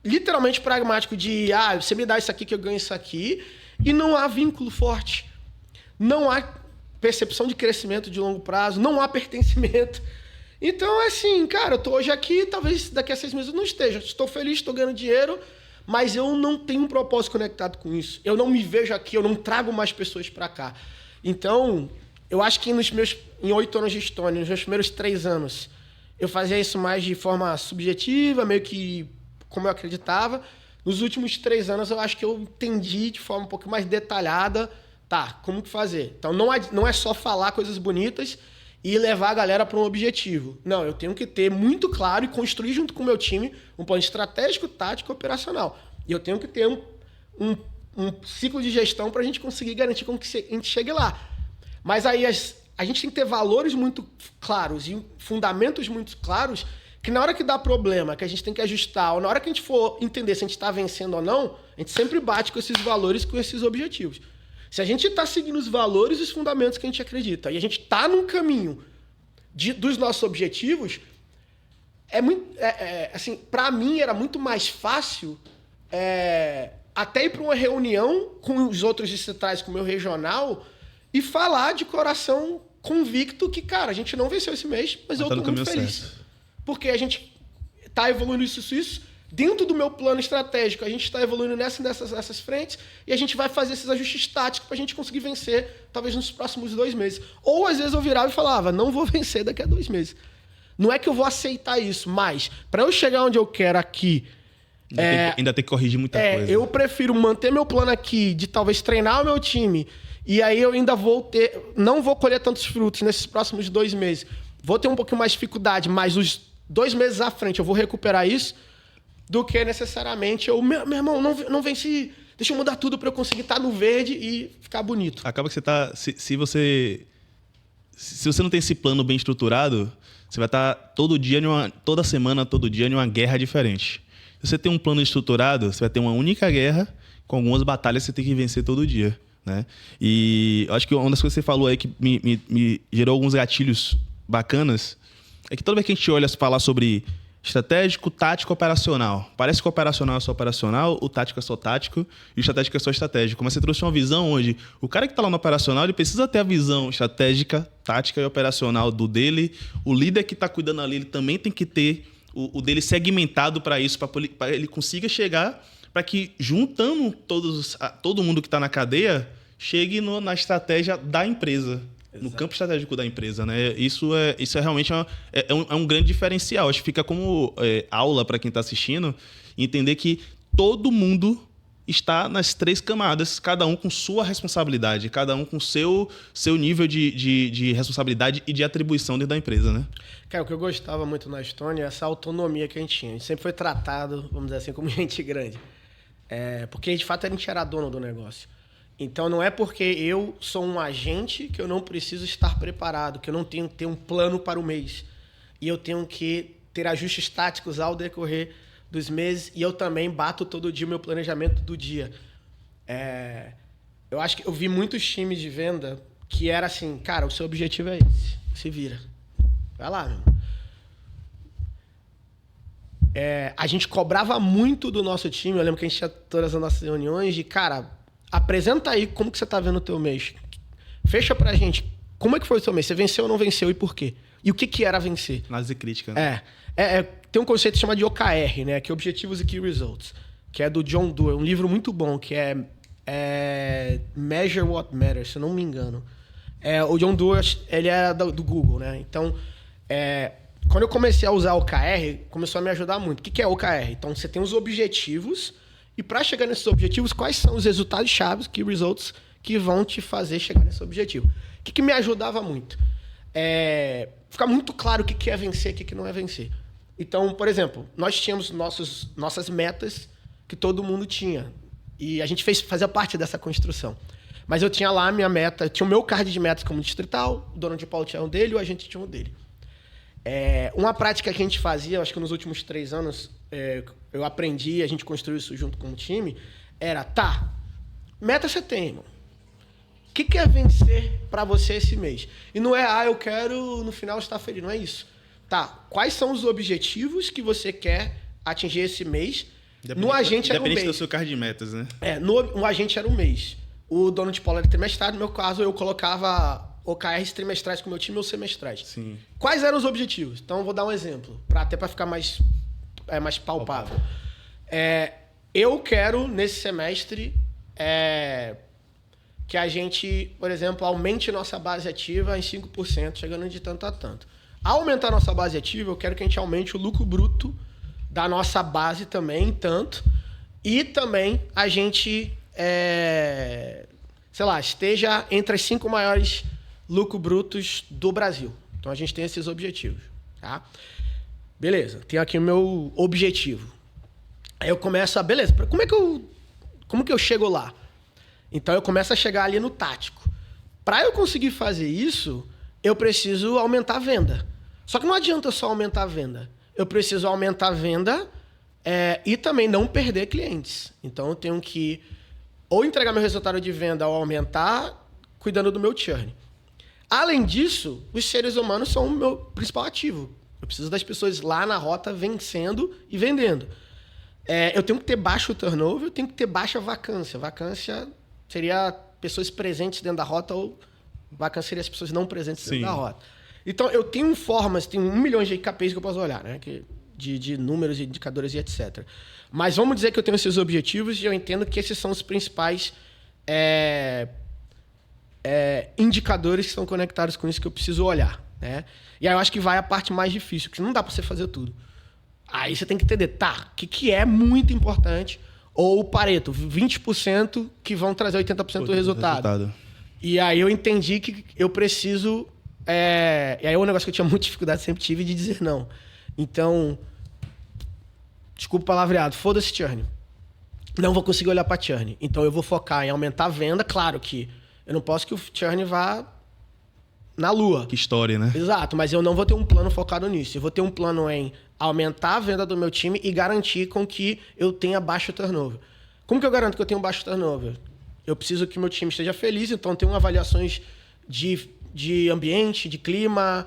literalmente pragmático de você me dá isso aqui que eu ganho isso aqui, e não há vínculo forte, não há percepção de crescimento de longo prazo, não há pertencimento. Então, assim, cara, eu tô hoje aqui, talvez daqui a 6 meses eu não esteja, estou feliz, estou ganhando dinheiro, mas eu não tenho um propósito conectado com isso, eu não me vejo aqui, eu não trago mais pessoas para cá. Então, eu acho que em 8 anos de Stone, nos meus primeiros 3 anos, eu fazia isso mais de forma subjetiva, meio que como eu acreditava. Nos últimos 3 anos, eu acho que eu entendi de forma um pouco mais detalhada, como que fazer. Então, não é só falar coisas bonitas e levar a galera para um objetivo. Não, eu tenho que ter muito claro e construir junto com o meu time um plano estratégico, tático e operacional. E eu tenho que ter um ciclo de gestão para a gente conseguir garantir com que a gente chegue lá. Mas aí a gente tem que ter valores muito claros e fundamentos muito claros, que na hora que dá problema, que a gente tem que ajustar, ou na hora que a gente for entender se a gente está vencendo ou não, a gente sempre bate com esses valores, com esses objetivos. Se a gente está seguindo os valores e os fundamentos que a gente acredita, e a gente está num caminho dos nossos objetivos, assim, para mim era muito mais fácil até ir para uma reunião com os outros distritais, com o meu regional, e falar de coração convicto que, cara, a gente não venceu esse mês, mas eu tô muito feliz. Certo. Porque a gente tá evoluindo isso. Dentro do meu plano estratégico, a gente está evoluindo nessas frentes e a gente vai fazer esses ajustes táticos para a gente conseguir vencer, talvez nos próximos 2 meses. Ou às vezes eu virava e falava, não vou vencer daqui a 2 meses. Não é que eu vou aceitar isso, mas para eu chegar onde eu quero aqui... Ainda tem que corrigir muita coisa. Eu prefiro manter meu plano aqui de talvez treinar o meu time e aí eu ainda não vou colher tantos frutos nesses próximos 2 meses. Vou ter um pouquinho mais de dificuldade, mas os 2 meses à frente eu vou recuperar isso, do que necessariamente meu irmão, não venci, deixa eu mudar tudo para eu conseguir estar no verde e ficar bonito. Acaba que você tá... Se você não tem esse plano bem estruturado, você vai estar toda semana, todo dia, em uma guerra diferente. Se você tem um plano estruturado, você vai ter uma única guerra com algumas batalhas que você tem que vencer todo dia, né? E eu acho que uma das coisas que você falou aí que me gerou alguns gatilhos bacanas é que toda vez que a gente olha falar sobre estratégico, tático, operacional. Parece que o operacional é só operacional, o tático é só tático e o estratégico é só estratégico. Mas você trouxe uma visão onde o cara que está lá no operacional, ele precisa ter a visão estratégica, tática e operacional do dele. O líder que está cuidando ali, ele também tem que ter o dele segmentado para isso, para ele consiga chegar, para que juntando todo mundo que está na cadeia, chegue na estratégia da empresa. Exato. No campo estratégico da empresa, né? Isso é realmente um grande diferencial. Acho que fica como aula para quem está assistindo, entender que todo mundo está nas 3 camadas, cada um com sua responsabilidade, cada um com seu nível de responsabilidade e de atribuição dentro da empresa, né? Cara, o que eu gostava muito na Estônia é essa autonomia que a gente tinha. A gente sempre foi tratado, vamos dizer assim, como gente grande. Porque, de fato, a gente era dono do negócio. Então, não é porque eu sou um agente que eu não preciso estar preparado, que eu não tenho que ter um plano para o mês. E eu tenho que ter ajustes táticos ao decorrer dos meses. E eu também bato todo dia o meu planejamento do dia. Eu acho que eu vi muitos times de venda que era assim, cara, o seu objetivo é esse. Se vira. Vai lá, meu irmão. A gente cobrava muito do nosso time. Eu lembro que a gente tinha todas as nossas reuniões de, cara... Apresenta aí como que você está vendo o teu mês. Fecha pra gente. Como é que foi o teu mês? Você venceu ou não venceu e por quê? E o que era vencer? Análise crítica, né? Tem um conceito chamado de OKR, né? Que é Objetivos e Key Results. Que é do John Doerr. Um livro muito bom, que é Measure What Matters, se eu não me engano. O John Doerr, ele é do Google, né? Então, quando eu comecei a usar OKR, começou a me ajudar muito. O que é OKR? Então, você tem os objetivos... E para chegar nesses objetivos, quais são os resultados chaves, key results, que vão te fazer chegar nesse objetivo? O que me ajudava muito? Ficar muito claro o que é vencer e o que não é vencer. Então, por exemplo, nós tínhamos nossas metas que todo mundo tinha. E a gente fazia parte dessa construção. Mas eu tinha lá a minha meta, tinha o meu card de metas como distrital, o dono de pau tinha um dele e o agente tinha um dele. Uma prática que a gente fazia, acho que nos últimos 3 anos... eu aprendi, a gente construiu isso junto com o time, meta você tem, irmão. O que é vencer para você esse mês? E não é, eu quero no final estar feliz, não é isso. Quais são os objetivos que você quer atingir esse mês? No agente era um mês. Depende do seu card de metas, né? No agente era um mês. O dono de polo era trimestral, no meu caso eu colocava OKRs trimestrais com o meu time ou semestrais. Sim. Quais eram os objetivos? Então eu vou dar um exemplo, até para ficar mais palpável. Eu quero, nesse semestre, que a gente, por exemplo, aumente nossa base ativa em 5%, chegando de tanto a tanto. Ao aumentar nossa base ativa, eu quero que a gente aumente o lucro bruto da nossa base também, tanto. E também a gente, esteja entre as 5 maiores lucros brutos do Brasil. Então, a gente tem esses objetivos, tá? Beleza, tenho aqui o meu objetivo. Aí eu começo beleza, como que eu chego lá? Então eu começo a chegar ali no tático. Para eu conseguir fazer isso, eu preciso aumentar a venda. Só que não adianta só aumentar a venda. Eu preciso aumentar a venda e também não perder clientes. Então eu tenho que ou entregar meu resultado de venda ou aumentar, cuidando do meu churn. Além disso, os seres humanos são o meu principal ativo. Eu preciso das pessoas lá na rota vencendo e vendendo. Eu tenho que ter baixo turnover, eu tenho que ter baixa vacância. Vacância seria pessoas presentes dentro da rota ou vacância seria as pessoas não presentes dentro Sim. da rota. Então, eu tenho formas, tenho 1 milhão de KPIs que eu posso olhar, né? De números, indicadores e etc. Mas vamos dizer que eu tenho esses objetivos e eu entendo que esses são os principais indicadores que estão conectados com isso que eu preciso olhar, né? E aí eu acho que vai a parte mais difícil, porque não dá para você fazer tudo. Aí você tem que entender, tá, o que é muito importante, ou o Pareto, 20% que vão trazer 80% do resultado. E aí eu entendi que eu preciso... E aí é um negócio que eu tinha muita dificuldade, sempre tive, de dizer não. Então, desculpa o palavreado, foda-se churn. Não vou conseguir olhar para churn. Então eu vou focar em aumentar a venda. Claro que eu não posso que o churn vá na lua. Que história, né? Exato, mas eu não vou ter um plano focado nisso. Eu vou ter um plano em aumentar a venda do meu time e garantir com que eu tenha baixo turnover. Como que eu garanto que eu tenho baixo turnover? Eu preciso que meu time esteja feliz, então eu tenho avaliações de ambiente, de clima,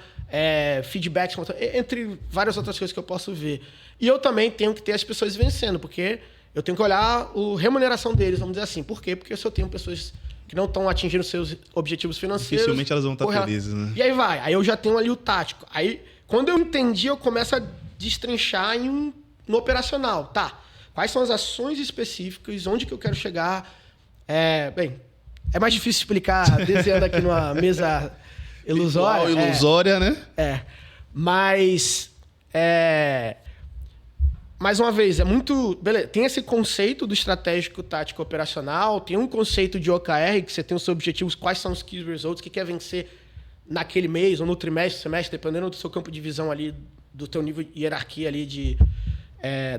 feedbacks, entre várias outras coisas que eu posso ver. E eu também tenho que ter as pessoas vencendo, porque eu tenho que olhar a remuneração deles, vamos dizer assim. Por quê? Porque se eu tenho pessoas que não estão atingindo seus objetivos financeiros... Dificilmente elas vão estar felizes, né? E aí vai. Aí eu já tenho ali o tático. Aí, quando eu entendi, eu começo a destrinchar no operacional. Tá, quais são as ações específicas, onde que eu quero chegar? Bem, é mais difícil explicar desenhando aqui numa mesa ilusória. Ilusória, né? Mas... mais uma vez, beleza, tem esse conceito do estratégico, tático, operacional, tem um conceito de OKR, que você tem os seus objetivos, quais são os key results, que quer vencer naquele mês, ou no trimestre, semestre, dependendo do seu campo de visão ali, do teu nível de hierarquia ali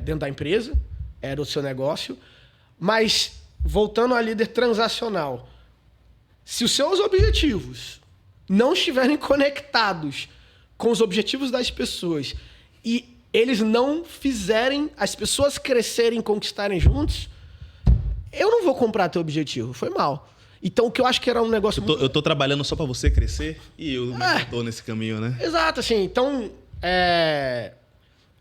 dentro da empresa, do seu negócio. Mas, voltando à líder transacional, se os seus objetivos não estiverem conectados com os objetivos das pessoas e eles não fizerem as pessoas crescerem e conquistarem juntos, eu não vou comprar teu objetivo. Foi mal. Então, o que eu acho que era um negócio... Eu tô trabalhando só para você crescer e eu não tô nesse caminho, né? Exato, assim. Então,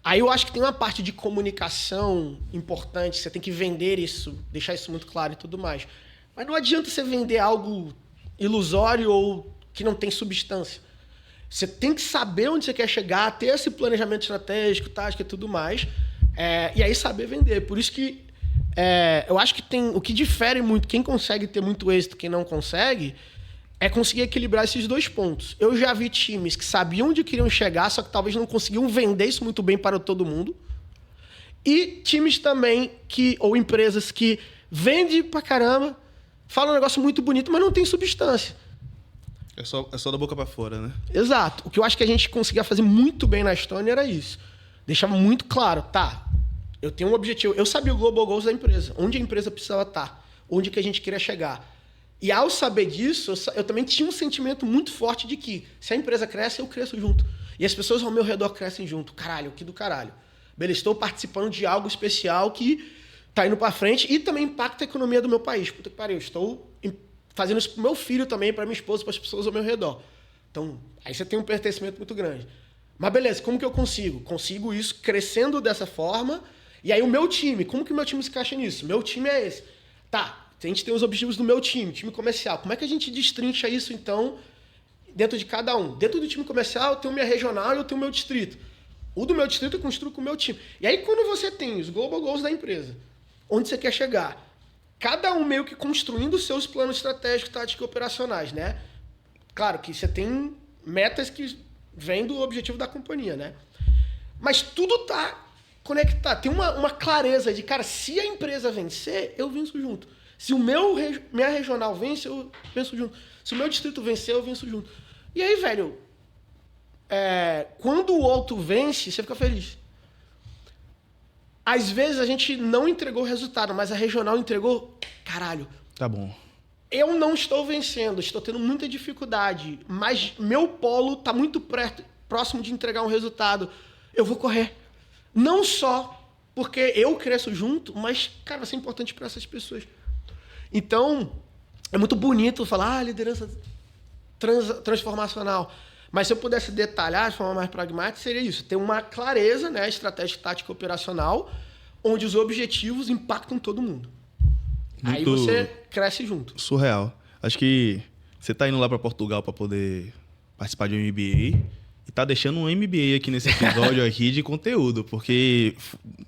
aí eu acho que tem uma parte de comunicação importante. Você tem que vender isso, deixar isso muito claro e tudo mais. Mas não adianta você vender algo ilusório ou que não tem substância. Você tem que saber onde você quer chegar, ter esse planejamento estratégico, tático e tudo mais, e aí saber vender. Por isso que eu acho que o que difere muito, quem consegue ter muito êxito, quem não consegue, é conseguir equilibrar esses dois pontos. Eu já vi times que sabiam onde queriam chegar, só que talvez não conseguiam vender isso muito bem para todo mundo. E times também, ou empresas que vendem pra caramba, falam um negócio muito bonito, mas não tem substância. É só da boca para fora, né? Exato. O que eu acho que a gente conseguia fazer muito bem na Stone era isso. Deixava muito claro, tá, eu tenho um objetivo. Eu sabia o Global Goals da empresa, onde a empresa precisava estar, onde que a gente queria chegar. E ao saber disso, eu também tinha um sentimento muito forte de que se a empresa cresce, eu cresço junto. E as pessoas ao meu redor crescem junto. Caralho, que do caralho. Beleza, estou participando de algo especial que tá indo para frente e também impacta a economia do meu país. Puta que pariu, estou fazendo isso pro meu filho também, para minha esposa, para as pessoas ao meu redor. Então, aí você tem um pertencimento muito grande. Mas beleza, como que eu consigo? Consigo isso crescendo dessa forma. E aí o meu time, como que o meu time se encaixa nisso? Meu time é esse. Tá, a gente tem os objetivos do meu time comercial. Como é que a gente destrincha isso, então, dentro de cada um? Dentro do time comercial, eu tenho minha regional e eu tenho o meu distrito. O do meu distrito eu construo com o meu time. E aí, quando você tem os Global Goals da empresa, onde você quer chegar, cada um meio que construindo os seus planos estratégicos, táticos e operacionais, né? Claro que você tem metas que vêm do objetivo da companhia, né? Mas tudo tá conectado. Tem uma clareza de, cara, se a empresa vencer, eu venço junto. Se minha regional vence, eu venço junto. Se o meu distrito vencer, eu venço junto. E aí, velho, quando o outro vence, você fica feliz. Às vezes a gente não entregou o resultado, mas a regional entregou, caralho. Tá bom. Eu não estou vencendo, estou tendo muita dificuldade, mas meu polo está muito próximo de entregar um resultado. Eu vou correr. Não só porque eu cresço junto, mas, cara, vai ser importante para essas pessoas. Então, é muito bonito falar, liderança transformacional. Mas se eu pudesse detalhar de forma mais pragmática, seria isso. Ter uma clareza, né, estratégica, tática operacional, onde os objetivos impactam todo mundo. Aí você cresce junto. Surreal. Acho que Você tá indo lá para Portugal para poder participar de um MBA e tá deixando um MBA aqui nesse episódio aqui de conteúdo, porque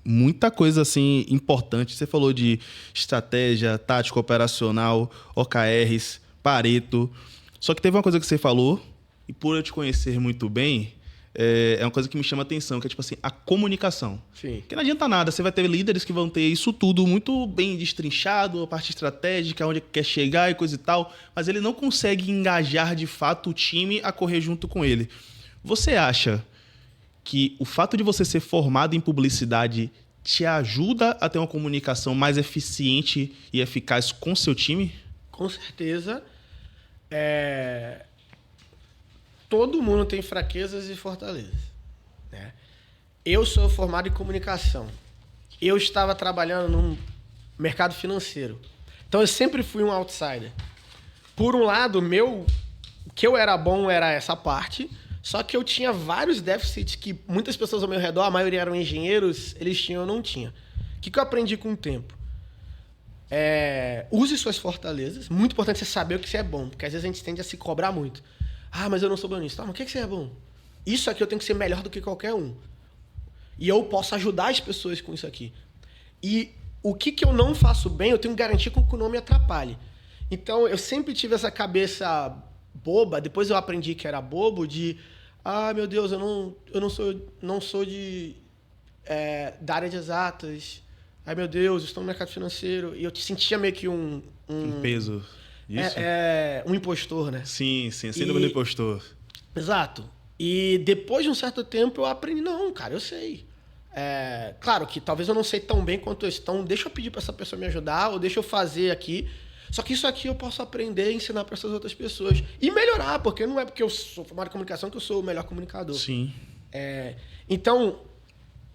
muita coisa assim importante. Você falou de estratégia, tática operacional, OKRs, Pareto. Só que teve uma coisa que você falou, e por eu te conhecer muito bem, é uma coisa que me chama a atenção, que é tipo assim, a comunicação. Sim. Porque não adianta nada, você vai ter líderes que vão ter isso tudo muito bem destrinchado, a parte estratégica, onde quer chegar e coisa e tal, mas ele não consegue engajar de fato o time a correr junto com ele. Você acha que o fato de você ser formado em publicidade te ajuda a ter uma comunicação mais eficiente e eficaz com o seu time? Com certeza. Todo mundo tem fraquezas e fortalezas, né? Eu sou formado em comunicação. Eu estava trabalhando no mercado financeiro. Então, eu sempre fui um outsider. Por um lado, o que eu era bom era essa parte, só que eu tinha vários déficits que muitas pessoas ao meu redor, a maioria eram engenheiros, eles tinham, eu não tinha. O que eu aprendi com o tempo? Use suas fortalezas. Muito importante você saber o que você é bom, porque às vezes a gente tende a se cobrar muito. Ah, mas eu não sou bom nisso. Tá, mas o que você é bom? Isso aqui eu tenho que ser melhor do que qualquer um. E eu posso ajudar as pessoas com isso aqui. E o que eu não faço bem, eu tenho que garantir que não me atrapalhe. Então, eu sempre tive essa cabeça boba, depois eu aprendi que era bobo, de... Ah, meu Deus, eu não sou da área de exatas. Ai, meu Deus, estou no mercado financeiro. E eu sentia meio que um peso. Isso? Um impostor, né? Sim, síndrome do impostor. Exato. E depois de um certo tempo eu aprendi, não, cara, eu sei. Claro que talvez eu não sei tão bem quanto eles, então deixa eu pedir para essa pessoa me ajudar, ou deixa eu fazer aqui. Só que isso aqui eu posso aprender e ensinar para essas outras pessoas. E melhorar, porque não é porque eu sou formado em comunicação que eu sou o melhor comunicador. Sim. Então,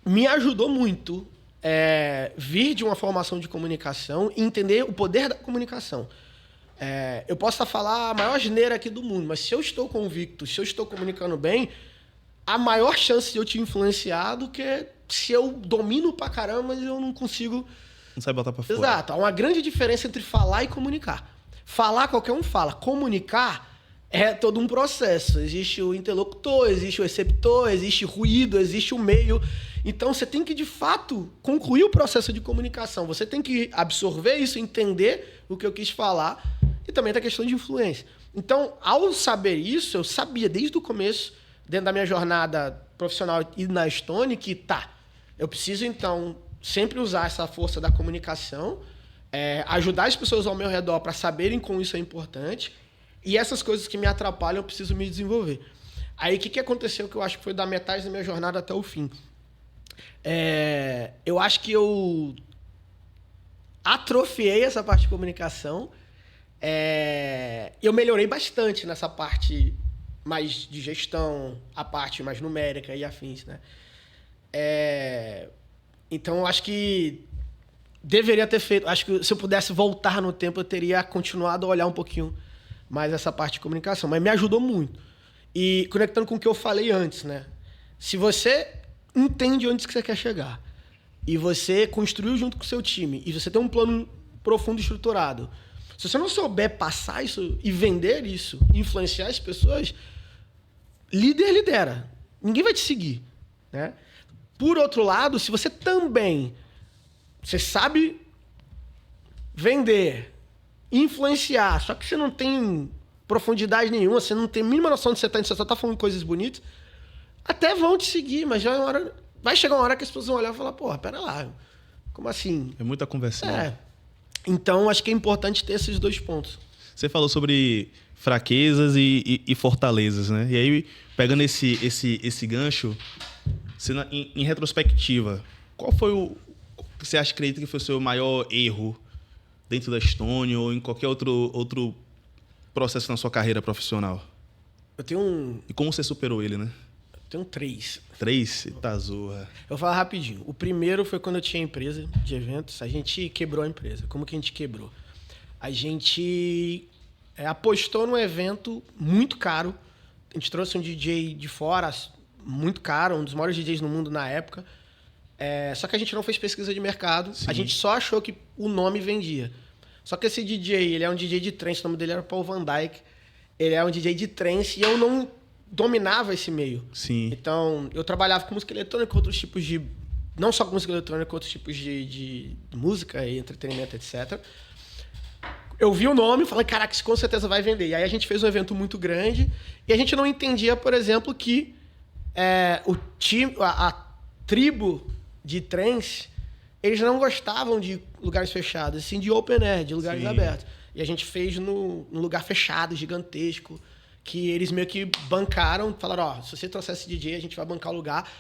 me ajudou muito vir de uma formação de comunicação e entender o poder da comunicação. Eu posso estar falando a maior asneira aqui do mundo, mas se eu estou convicto, se eu estou comunicando bem, a maior chance de eu te influenciar do que se eu domino pra caramba, mas eu não consigo... Não sabe botar pra fora. Exato. Há uma grande diferença entre falar e comunicar. Falar, qualquer um fala. Comunicar é todo um processo. Existe o interlocutor, existe o receptor, existe ruído, existe o meio. Então, você tem que, de fato, concluir o processo de comunicação. Você tem que absorver isso, entender o que eu quis falar. E também tem a questão de influência. Então, ao saber isso, eu sabia desde o começo, dentro da minha jornada profissional e na Stone, que eu preciso, então, sempre usar essa força da comunicação, ajudar as pessoas ao meu redor para saberem como isso é importante, e essas coisas que me atrapalham, eu preciso me desenvolver. Aí, o que aconteceu que eu acho que foi da metade da minha jornada até o fim? Eu acho que eu atrofiei essa parte de comunicação. Eu melhorei bastante nessa parte mais de gestão, a parte mais numérica e afins, né? Então, eu acho que deveria ter feito... Acho que se eu pudesse voltar no tempo, eu teria continuado a olhar um pouquinho mais essa parte de comunicação. Mas me ajudou muito. E conectando com o que eu falei antes, né? Se você entende onde você quer chegar e você construiu junto com o seu time e você tem um plano profundo e estruturado, se você não souber passar isso e vender isso, influenciar as pessoas, líder lidera. Ninguém vai te seguir, né? Por outro lado, se você também sabe vender, influenciar, só que você não tem profundidade nenhuma, você não tem a mínima noção de você só está falando coisas bonitas, até vão te seguir, mas já vai chegar uma hora que as pessoas vão olhar e falar, porra, pera lá, como assim? É muita conversa. Então, acho que é importante ter esses dois pontos. Você falou sobre fraquezas e fortalezas, né? E aí, pegando esse gancho, em retrospectiva, qual foi o que você acredita que foi o seu maior erro dentro da Stone ou em qualquer outro processo na sua carreira profissional? E como você superou ele, né? Eu tenho 3. 3? Eita zorra. Eu vou falar rapidinho. O primeiro foi quando eu tinha empresa de eventos. A gente quebrou a empresa. Como que a gente quebrou? A gente apostou num evento muito caro. A gente trouxe um DJ de fora, muito caro, um dos maiores DJs no mundo na época. Só que a gente não fez pesquisa de mercado. Sim. A gente só achou que o nome vendia. Só que esse DJ, ele é um DJ de trance, o nome dele era Paul Van Dyke. ele é um DJ de trance e eu não dominava esse meio. Sim. Então, eu trabalhava com música eletrônica, outros tipos de... Não só com música eletrônica, outros tipos de música e entretenimento, etc. Eu vi o nome e falei, caraca, isso com certeza vai vender. E aí a gente fez um evento muito grande e a gente não entendia, por exemplo, que o time, a tribo de trance, eles não gostavam de lugares fechados, assim, de open air, de lugares abertos. E a gente fez num lugar fechado, gigantesco, que eles meio que bancaram, falaram, ó, se você trouxer esse DJ, a gente vai bancar o lugar,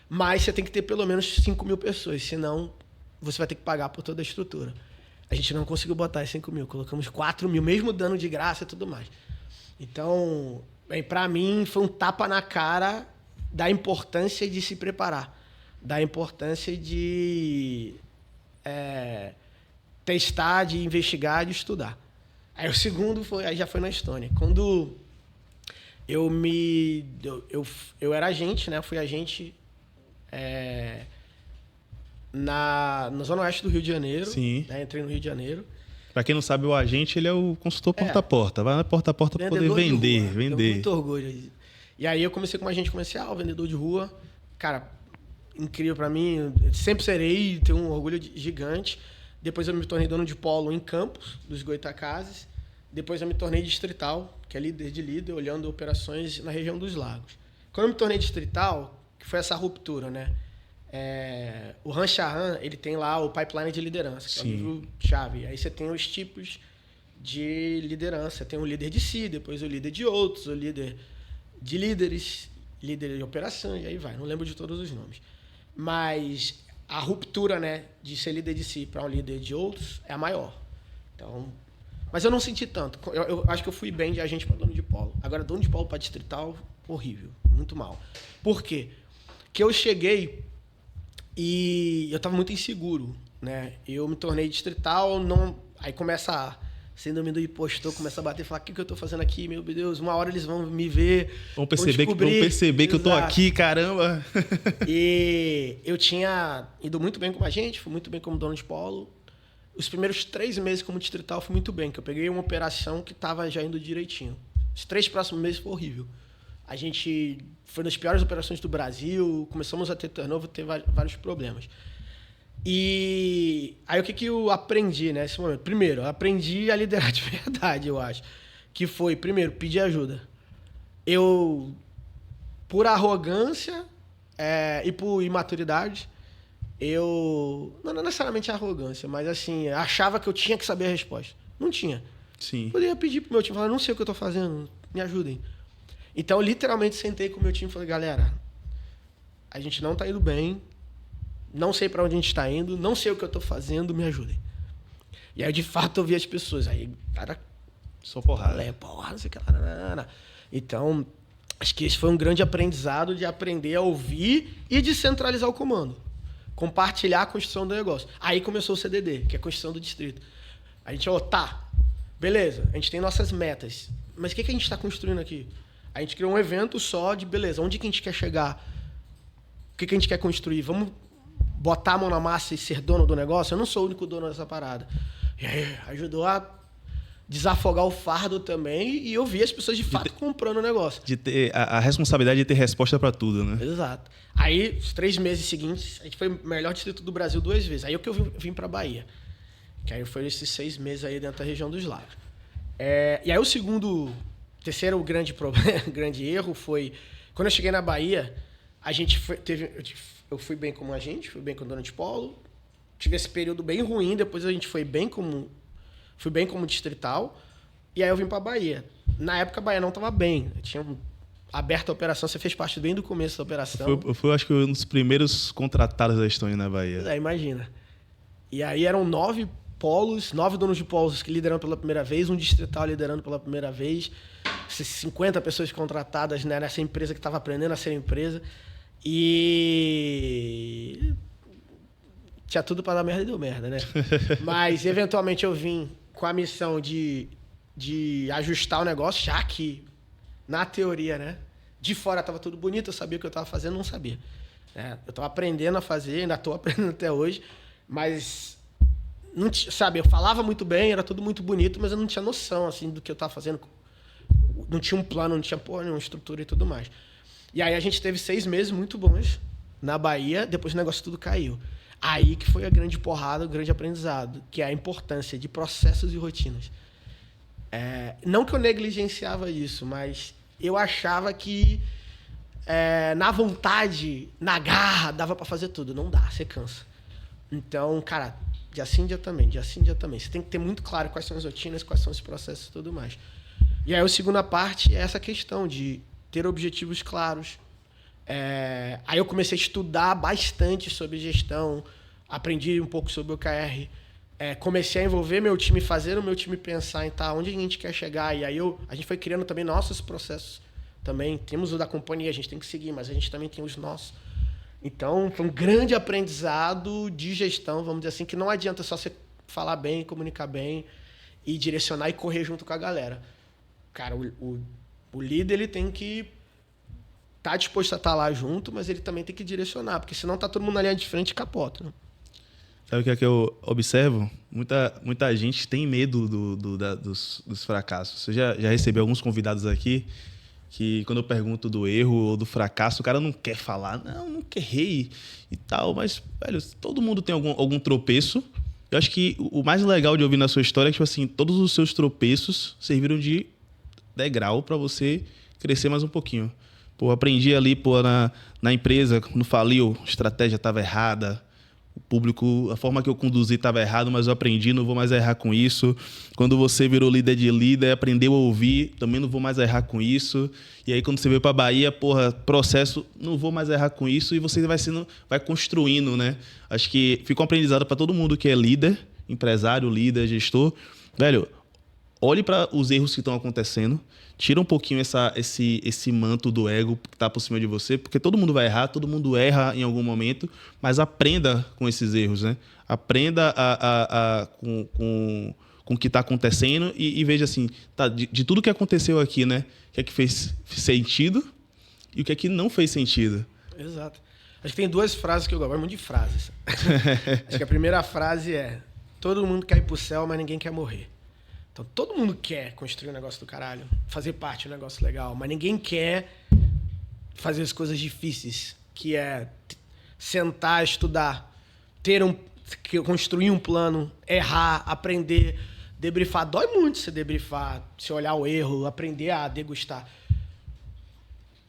mas você tem que ter pelo menos 5 mil pessoas, senão você vai ter que pagar por toda a estrutura. A gente não conseguiu botar 5 mil, colocamos 4 mil, mesmo dando de graça e tudo mais. Então, para mim, foi um tapa na cara da importância de se preparar, da importância de testar, de investigar, de estudar. Aí o segundo aí já foi na Estônia. Quando eu era agente, né? Eu fui agente na Zona Oeste do Rio de Janeiro. Sim. Né? Entrei no Rio de Janeiro. Pra quem não sabe, o agente, ele é o consultor porta a porta. Vai na porta a porta pra poder vender. Tenho muito orgulho. E aí eu comecei como agente comercial, vendedor de rua. Cara, incrível pra mim. Eu sempre serei, tenho um orgulho gigante. Depois eu me tornei dono de polo em Campos, dos Goitacazes. Depois eu me tornei distrital, que é líder, olhando operações na região dos lagos. Quando eu me tornei distrital, que foi essa ruptura, né? O Han Chahan, ele tem lá o pipeline de liderança, que é o livro-chave. Aí você tem os tipos de liderança. Tem o líder de si, depois o líder de outros, o líder de líderes, líder de operação, e aí vai. Não lembro de todos os nomes. Mas a ruptura, né, de ser líder de si para um líder de outros é a maior. Então, mas eu não senti tanto. Eu acho que eu fui bem de agente para dono de polo. Agora, dono de polo para distrital, horrível. Muito mal. Por quê? Porque eu cheguei e eu estava muito inseguro, né? Eu me tornei distrital, aí começa a síndrome do impostor, começa a bater e falar, o que eu estou fazendo aqui? Meu Deus, uma hora eles vão me ver, vão perceber que eu estou aqui, caramba. E eu tinha ido muito bem como agente, fui muito bem como dono de polo. Os primeiros 3 meses como distrital fui muito bem, que eu peguei uma operação que estava já indo direitinho. Os 3 próximos meses foi horrível. A gente foi nas piores operações do Brasil, começamos a ter turnover, ter vários problemas. E aí o que eu aprendi nesse momento? Primeiro, eu aprendi a liderar de verdade, eu acho. Que foi, primeiro, pedir ajuda. Eu, por arrogância e por imaturidade, não necessariamente arrogância, mas assim, achava que eu tinha que saber a resposta. Não tinha. Sim. Poderia pedir pro meu time, falar, não sei o que eu tô fazendo, me ajudem. Então, eu literalmente sentei com o meu time e falei, galera, a gente não tá indo bem, não sei para onde a gente está indo, não sei o que eu tô fazendo, me ajudem. E aí, de fato, eu vi as pessoas. Aí, cara, só porrada. Porra, não sei o que lá. Então, acho que esse foi um grande aprendizado de aprender a ouvir e de centralizar o comando. Compartilhar a construção do negócio. Aí começou o CDD, que é a construção do distrito. A gente, beleza, a gente tem nossas metas. Mas o que a gente está construindo aqui? A gente criou um evento só de, beleza, onde que a gente quer chegar? O que a gente quer construir? Vamos botar a mão na massa e ser dono do negócio? Eu não sou o único dono dessa parada. E aí, ajudou a desafogar o fardo também e eu vi as pessoas de fato comprando o negócio. De ter a responsabilidade de ter resposta para tudo, né? Exato. Aí, os 3 meses seguintes, a gente foi o melhor distrito do Brasil 2 vezes. Aí que eu vim para Bahia. Que aí foi esses 6 meses aí dentro da região dos lagos. E aí terceiro grande problema, grande erro foi... Quando eu cheguei na Bahia, eu fui bem como agente, fui bem como dono de polo. Tive esse período bem ruim, depois a gente fui bem como distrital. E aí eu vim para Bahia. Na época a Bahia não estava bem. Eu tinha aberto a operação, você fez parte bem do começo da operação. Eu fui, acho que, um dos primeiros contratados da Estônia na Bahia. Imagina. E aí eram 9 polos, 9 donos de polos que liderando pela primeira vez, um distrital liderando pela primeira vez, 50 pessoas contratadas, né, nessa empresa que estava aprendendo a ser empresa. E tinha tudo para dar merda e deu merda, né? Mas, eventualmente, eu vim com a missão de ajustar o negócio, já que, na teoria, né? De fora estava tudo bonito, eu sabia o que eu estava fazendo, não sabia. Eu estava aprendendo a fazer, ainda estou aprendendo até hoje, mas, não sabe, eu falava muito bem, era tudo muito bonito, mas eu não tinha noção, assim, do que eu estava fazendo, não tinha um plano, não tinha porra nenhuma, estrutura e tudo mais. E aí a gente teve 6 meses muito bons na Bahia, depois o negócio tudo caiu. Aí que foi a grande porrada, o grande aprendizado, que é a importância de processos e rotinas. Não que eu negligenciava isso, mas eu achava que na vontade, na garra, dava pra fazer tudo. Não dá, você cansa. Então, cara, dia sim, dia também, dia sim, dia também. Você tem que ter muito claro quais são as rotinas, quais são os processos e tudo mais. E aí a segunda parte é essa questão de ter objetivos claros. Aí eu comecei a estudar bastante sobre gestão, aprendi um pouco sobre o OKR, comecei a envolver meu time, fazer o meu time pensar em onde a gente quer chegar. E aí a gente foi criando também nossos processos. Também temos o da companhia, a gente tem que seguir, mas a gente também tem os nossos. Então, foi um grande aprendizado de gestão, vamos dizer assim, que não adianta só você falar bem, comunicar bem e direcionar e correr junto com a galera. Cara, o líder ele tem que estar disposto a estar lá junto, mas ele também tem que direcionar, porque senão tá todo mundo na linha de frente e capota. Né? Sabe o que eu observo? Muita gente tem medo dos fracassos. Você já recebeu alguns convidados aqui que quando eu pergunto do erro ou do fracasso, o cara não quer falar, nunca errei e tal, mas, velho, todo mundo tem algum tropeço. Eu acho que o mais legal de ouvir na sua história é que, tipo assim, todos os seus tropeços serviram de degrau para você crescer mais um pouquinho. Pô, aprendi ali, na empresa, quando faliu, a estratégia estava errada, o público, a forma que eu conduzi estava errado, mas eu aprendi, não vou mais errar com isso. Quando você virou líder de líder, aprendeu a ouvir, também não vou mais errar com isso. E aí quando você veio para Bahia, processo, não vou mais errar com isso. E você vai construindo, né? Acho que fica um aprendizado para todo mundo que é líder, empresário, líder, gestor. Velho, olhe para os erros que estão acontecendo, tira um pouquinho esse manto do ego que está por cima de você, porque todo mundo vai errar, todo mundo erra em algum momento, mas aprenda com esses erros, né? Aprenda com o que está acontecendo e veja assim, de tudo que aconteceu aqui, né? O que é que fez sentido e o que é que não fez sentido. Exato. Acho que tem 2 frases que eu gosto muito de frases. Acho que a primeira frase é: todo mundo quer ir pro céu, mas ninguém quer morrer. Então, todo mundo quer construir um negócio do caralho, fazer parte de um negócio legal, mas ninguém quer fazer as coisas difíceis, que é sentar, estudar, construir um plano, errar, aprender, debriefar. Dói muito você debriefar, se olhar o erro, aprender a degustar.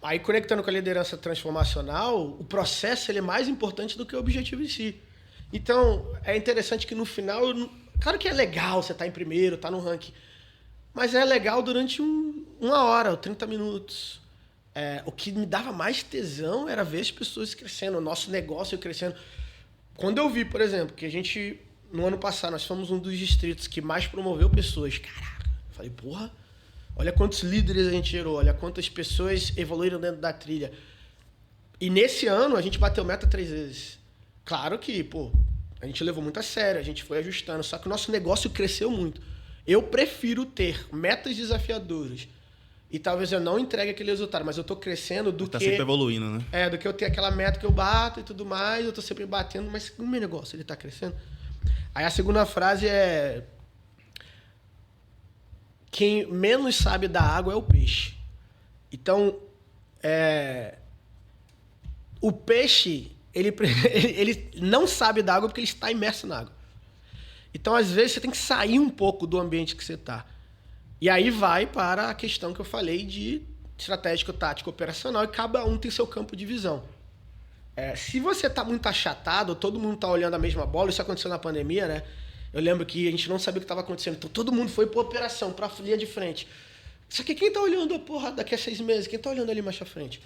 Aí, conectando com a liderança transformacional, o processo ele é mais importante do que o objetivo em si. Então, é interessante que no final... Claro que é legal você estar em primeiro, estar no ranking. Mas é legal durante 1 hora ou 30 minutos. O que me dava mais tesão era ver as pessoas crescendo, o nosso negócio crescendo. Quando eu vi, por exemplo, que a gente, no ano passado, nós fomos um dos distritos que mais promoveu pessoas. Caraca, eu falei, porra, olha quantos líderes a gente gerou, olha quantas pessoas evoluíram dentro da trilha. E nesse ano a gente bateu meta 3 vezes. Claro que, a gente levou muito a sério, a gente foi ajustando, só que o nosso negócio cresceu muito. Eu prefiro ter metas desafiadoras e talvez eu não entregue aquele resultado, mas eu estou crescendo do que... Tá sempre evoluindo, né? Do que eu ter aquela meta que eu bato e tudo mais, eu estou sempre batendo, mas o meu negócio, ele está crescendo. Aí a segunda frase é: quem menos sabe da água é o peixe. Então, o peixe... Ele não sabe da água porque ele está imerso na água. Então, às vezes, você tem que sair um pouco do ambiente que você está. E aí vai para a questão que eu falei de estratégico, tático, operacional, e cada um tem seu campo de visão. Se você está muito achatado, todo mundo está olhando a mesma bola, isso aconteceu na pandemia, né? Eu lembro que a gente não sabia o que estava acontecendo, então todo mundo foi para operação, para a linha de frente. Só que quem está olhando a porra daqui a 6 meses? Quem está olhando ali mais à frente?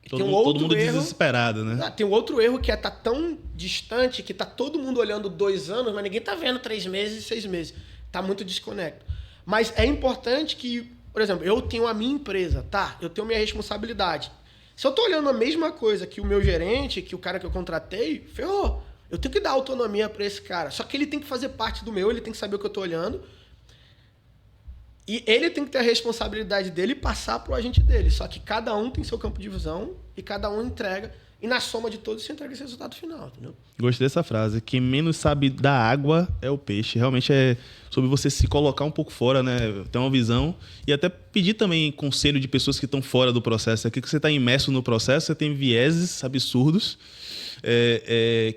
Todo mundo desesperado, né? Tem um outro erro que tá tão distante que tá todo mundo olhando 2 anos, mas ninguém tá vendo 3 meses e 6 meses. Tá muito desconecto. Mas é importante que, por exemplo, eu tenho a minha empresa, tá? Eu tenho minha responsabilidade. Se eu tô olhando a mesma coisa que o meu gerente, que o cara que eu contratei, ferrou. Eu tenho que dar autonomia para esse cara. Só que ele tem que fazer parte do meu, ele tem que saber o que eu tô olhando. E ele tem que ter a responsabilidade dele e passar pro agente dele. Só que cada um tem seu campo de visão e cada um entrega. e na soma de todos você entrega esse resultado final, entendeu? Gostei dessa frase. Quem menos sabe da água é o peixe. Realmente é sobre você se colocar um pouco fora, né? Ter uma visão e até pedir também conselho de pessoas que estão fora do processo. Aqui que você está imerso no processo, você tem vieses absurdos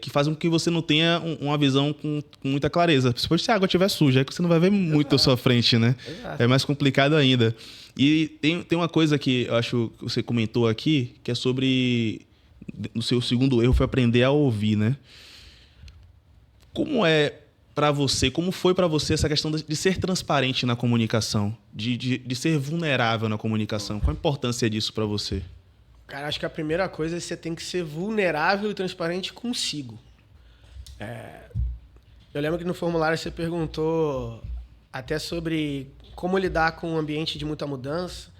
que fazem com que você não tenha uma visão com muita clareza. Principalmente se a água estiver suja, é que você não vai ver muito à sua frente, né? Exato. É mais complicado ainda. E tem uma coisa que eu acho que você comentou aqui, que é sobre... O seu segundo erro foi aprender a ouvir, né? Como foi para você essa questão de ser transparente na comunicação, de ser vulnerável na comunicação? Qual a importância disso para você? Cara, acho que a primeira coisa é que você tem que ser vulnerável e transparente consigo. Eu lembro que no formulário você perguntou até sobre como lidar com um ambiente de muita mudança.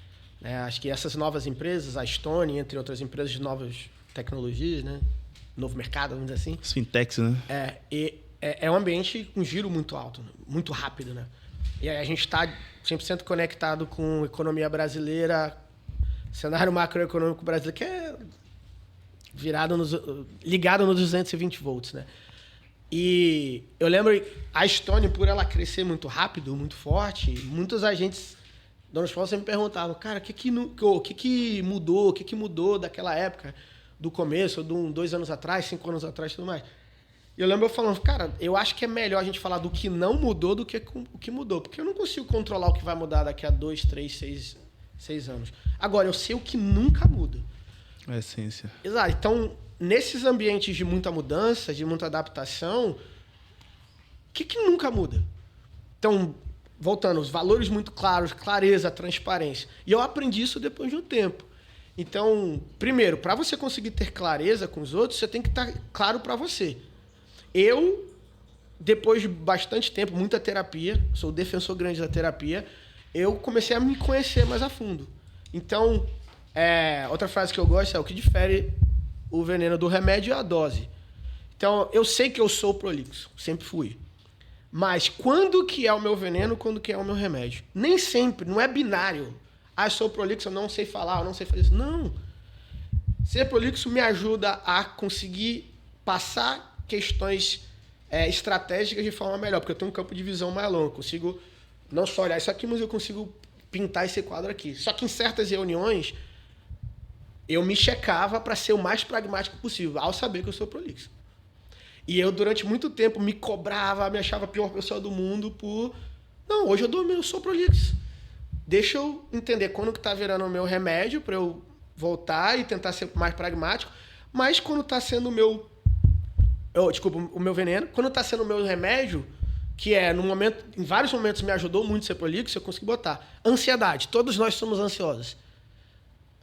Acho que essas novas empresas, a Stone, entre outras empresas de novas tecnologias, né? Novo mercado, vamos dizer assim. As fintechs, né? É um ambiente com giro muito alto, né? Muito rápido, né? E aí a gente está 100% conectado com a economia brasileira, cenário macroeconômico brasileiro, que é ligado nos 220 volts, né? E eu lembro, a Stone, por ela crescer muito rápido, muito forte, muitos agentes donos de sempre me perguntavam, cara, o que mudou daquela época, do começo, de 2 anos atrás, 5 anos atrás e tudo mais. E eu lembro eu falando, cara, eu acho que é melhor a gente falar do que não mudou do que o que mudou. Porque eu não consigo controlar o que vai mudar daqui a 2, 3, 6 anos. Agora, eu sei o que nunca muda. É a essência. Exato. Então, nesses ambientes de muita mudança, de muita adaptação, o que nunca muda? Então, voltando, os valores muito claros, clareza, transparência. E eu aprendi isso depois de um tempo. Então, primeiro, para você conseguir ter clareza com os outros, você tem que estar claro para você. Eu, depois de bastante tempo, muita terapia, sou defensor grande da terapia, eu comecei a me conhecer mais a fundo. Então, outra frase que eu gosto é o que difere o veneno do remédio é a dose. Então, eu sei que eu sou prolixo, sempre fui. Mas quando que é o meu veneno, quando que é o meu remédio? Nem sempre, não é binário. Eu sou prolixo, eu não sei falar, eu não sei fazer isso. Não. Ser prolixo me ajuda a conseguir passar questões estratégicas de forma melhor, porque eu tenho um campo de visão mais longo. Eu consigo não só olhar isso aqui, mas eu consigo pintar esse quadro aqui. Só que em certas reuniões, eu me checava para ser o mais pragmático possível, ao saber que eu sou prolixo. E eu, durante muito tempo, me cobrava, me achava a pior pessoa do mundo por... Não, hoje eu sou prolixo. Deixa eu entender quando que tá virando o meu remédio para eu voltar e tentar ser mais pragmático. Mas quando tá sendo o meu... o meu veneno. Quando tá sendo o meu remédio, que em vários momentos me ajudou muito ser prolixo, eu consegui botar. Ansiedade. Todos nós somos ansiosos.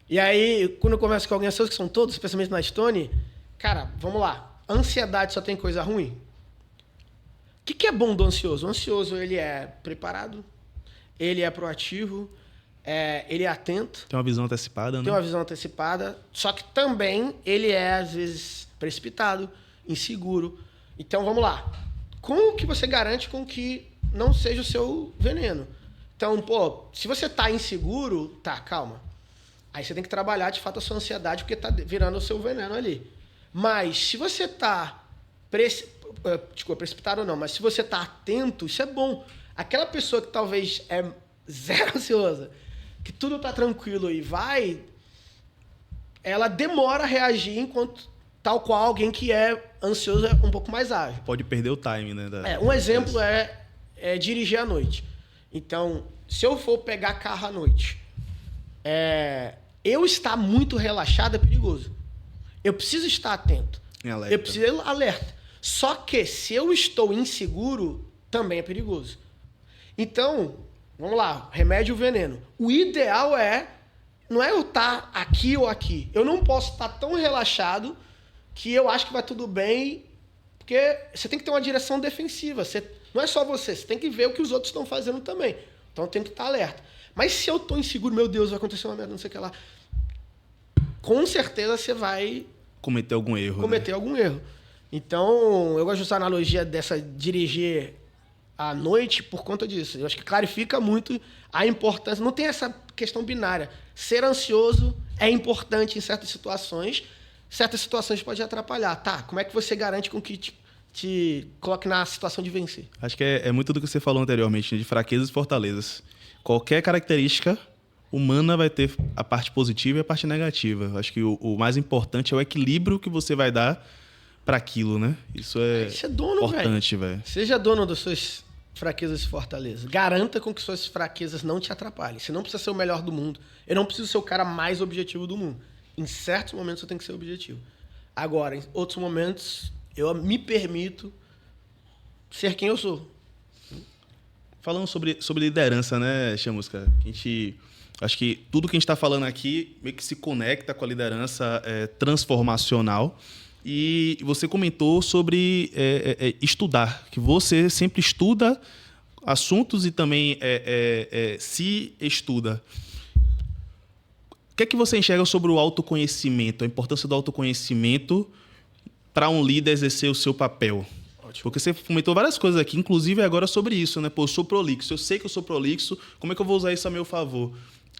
E aí, quando eu converso com alguém ansioso, que são todos, especialmente na Stone, cara, vamos lá. Ansiedade só tem coisa ruim? O que é bom do ansioso? O ansioso, ele é preparado, ele é proativo, ele é atento. Tem uma visão antecipada, né? Tem uma visão antecipada, só que também ele é, às vezes, precipitado, inseguro. Então, vamos lá. Como que você garante com que não seja o seu veneno? Então, se você tá inseguro, calma. Aí você tem que trabalhar, de fato, a sua ansiedade, porque tá virando o seu veneno ali. Mas, se você tá precipitado ou não, mas se você tá atento, isso é bom. Aquela pessoa que talvez é zero ansiosa, que tudo tá tranquilo e ela demora a reagir, enquanto tal qual alguém que é ansioso é um pouco mais ágil. Pode perder o time, né? Um exemplo é dirigir à noite. Então, se eu for pegar carro à noite, eu estar muito relaxado é perigoso. Eu preciso estar atento. Eu preciso ir alerta. Só que se eu estou inseguro, também é perigoso. Então, vamos lá, remédio ou veneno. O ideal não é eu estar aqui ou aqui. Eu não posso estar tão relaxado que eu acho que vai tudo bem, porque você tem que ter uma direção defensiva. Não é só você tem que ver o que os outros estão fazendo também. Então eu tenho que estar alerta. Mas se eu estou inseguro, meu Deus, vai acontecer uma merda, não sei o que lá. Com certeza você vai cometer algum erro. Algum erro. Então, eu gosto de usar a analogia dessa dirigir à noite por conta disso. Eu acho que clarifica muito a importância. Não tem essa questão binária. Ser ansioso é importante em certas situações, certas situações podem atrapalhar. Tá, como é que você garante com que te coloque na situação de vencer? Acho que é muito do que você falou anteriormente, né, de fraquezas e fortalezas. Qualquer característica humana vai ter a parte positiva e a parte negativa. Acho que o mais importante é o equilíbrio que você vai dar para aquilo, né? Isso é importante, velho. Seja dono das suas fraquezas e fortalezas. Garanta com que suas fraquezas não te atrapalhem. Você não precisa ser o melhor do mundo. Eu não preciso ser o cara mais objetivo do mundo. Em certos momentos eu tenho que ser objetivo. Agora, em outros momentos, eu me permito ser quem eu sou. Falando sobre liderança, né, Chamusca? Acho que tudo que a gente está falando aqui meio que se conecta com a liderança transformacional. E você comentou sobre estudar, que você sempre estuda assuntos e também se estuda. O que é que você enxerga sobre o autoconhecimento, a importância do autoconhecimento para um líder exercer o seu papel? Ótimo. Porque você comentou várias coisas aqui, inclusive agora sobre isso, né? Pô, eu sou prolixo, eu sei que eu sou prolixo, como é que eu vou usar isso a meu favor?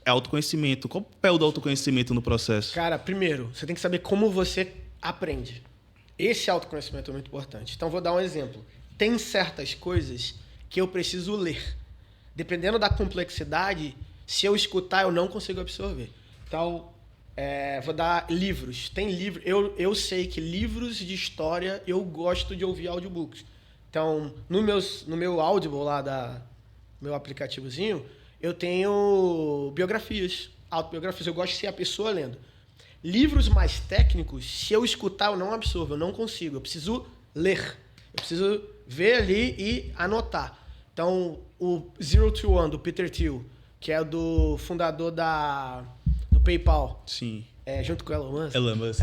É autoconhecimento. Qual o papel do autoconhecimento no processo? Cara, primeiro, você tem que saber como você aprende. Esse autoconhecimento é muito importante. Então, vou dar um exemplo. Tem certas coisas que eu preciso ler. Dependendo da complexidade, se eu escutar, eu não consigo absorver. Então, vou dar livros. Tem livro. Eu sei que livros de história eu gosto de ouvir audiobooks. Então, no meu Audible lá meu aplicativozinho, eu tenho biografias, autobiografias. Eu gosto de ser a pessoa lendo. Livros mais técnicos, se eu escutar, eu não absorvo, eu não consigo. Eu preciso ler. Eu preciso ver ali e anotar. Então, o Zero to One, do Peter Thiel, que é do fundador do PayPal. Sim. Junto com o Elon Musk. Elon Musk.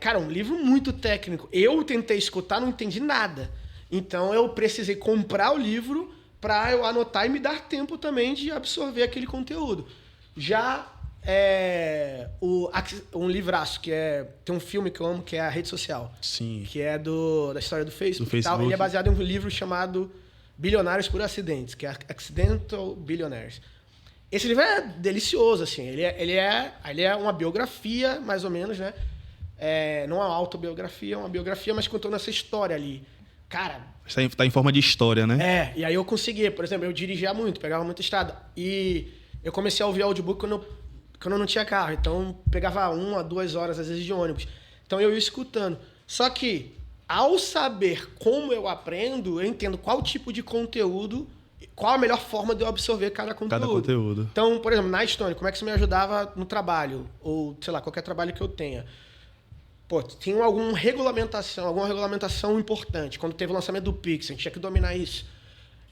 Cara, um livro muito técnico. Eu tentei escutar, não entendi nada. Então, eu precisei comprar o livro para eu anotar e me dar tempo também de absorver aquele conteúdo. Já um livraço que tem um filme que eu amo, que é A Rede Social. Sim. Que é da história do Facebook. Facebook. Ele é baseado em um livro chamado Bilionários por Acidentes, que é Accidental Billionaires. Esse livro é delicioso, assim. Ele é uma biografia, mais ou menos, né? Não é uma autobiografia, é uma biografia, mas contando essa história ali. Cara... Está em forma de história, né? E aí eu consegui. Por exemplo, eu dirigia muito, pegava muita estrada. E eu comecei a ouvir audiobook quando eu não tinha carro. Então, pegava 1 a 2 horas, às vezes, de ônibus. Então, eu ia escutando. Só que, ao saber como eu aprendo, eu entendo qual tipo de conteúdo, qual a melhor forma de eu absorver cada conteúdo. Então, por exemplo, na Stone, como é que isso me ajudava no trabalho? Ou, sei lá, qualquer trabalho que eu tenha. Pô, tinha alguma regulamentação importante. Quando teve o lançamento do Pix, a gente tinha que dominar isso.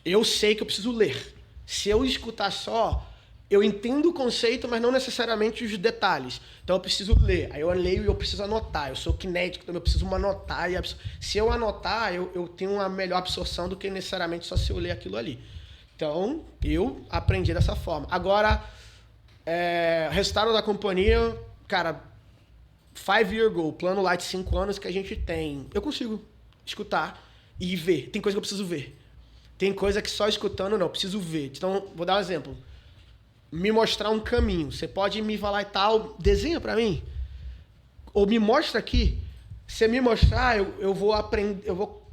Eu sei que eu preciso ler. Se eu escutar só... Eu entendo o conceito, mas não necessariamente os detalhes. Então, eu preciso ler. Aí eu leio e eu preciso anotar. Eu sou kinético, então eu preciso anotar. Se eu anotar, eu tenho uma melhor absorção do que necessariamente só se eu ler aquilo ali. Então, eu aprendi dessa forma. Agora, resultado da companhia, cara, 5-year goal, plano lá de 5 anos que a gente tem. Eu consigo escutar e ver. Tem coisa que eu preciso ver. Tem coisa que só escutando, não. Eu preciso ver. Então, vou dar um exemplo. Me mostrar um caminho. Você pode me falar e tal, desenha pra mim. Ou me mostra aqui. Se me mostrar, eu vou aprender, eu vou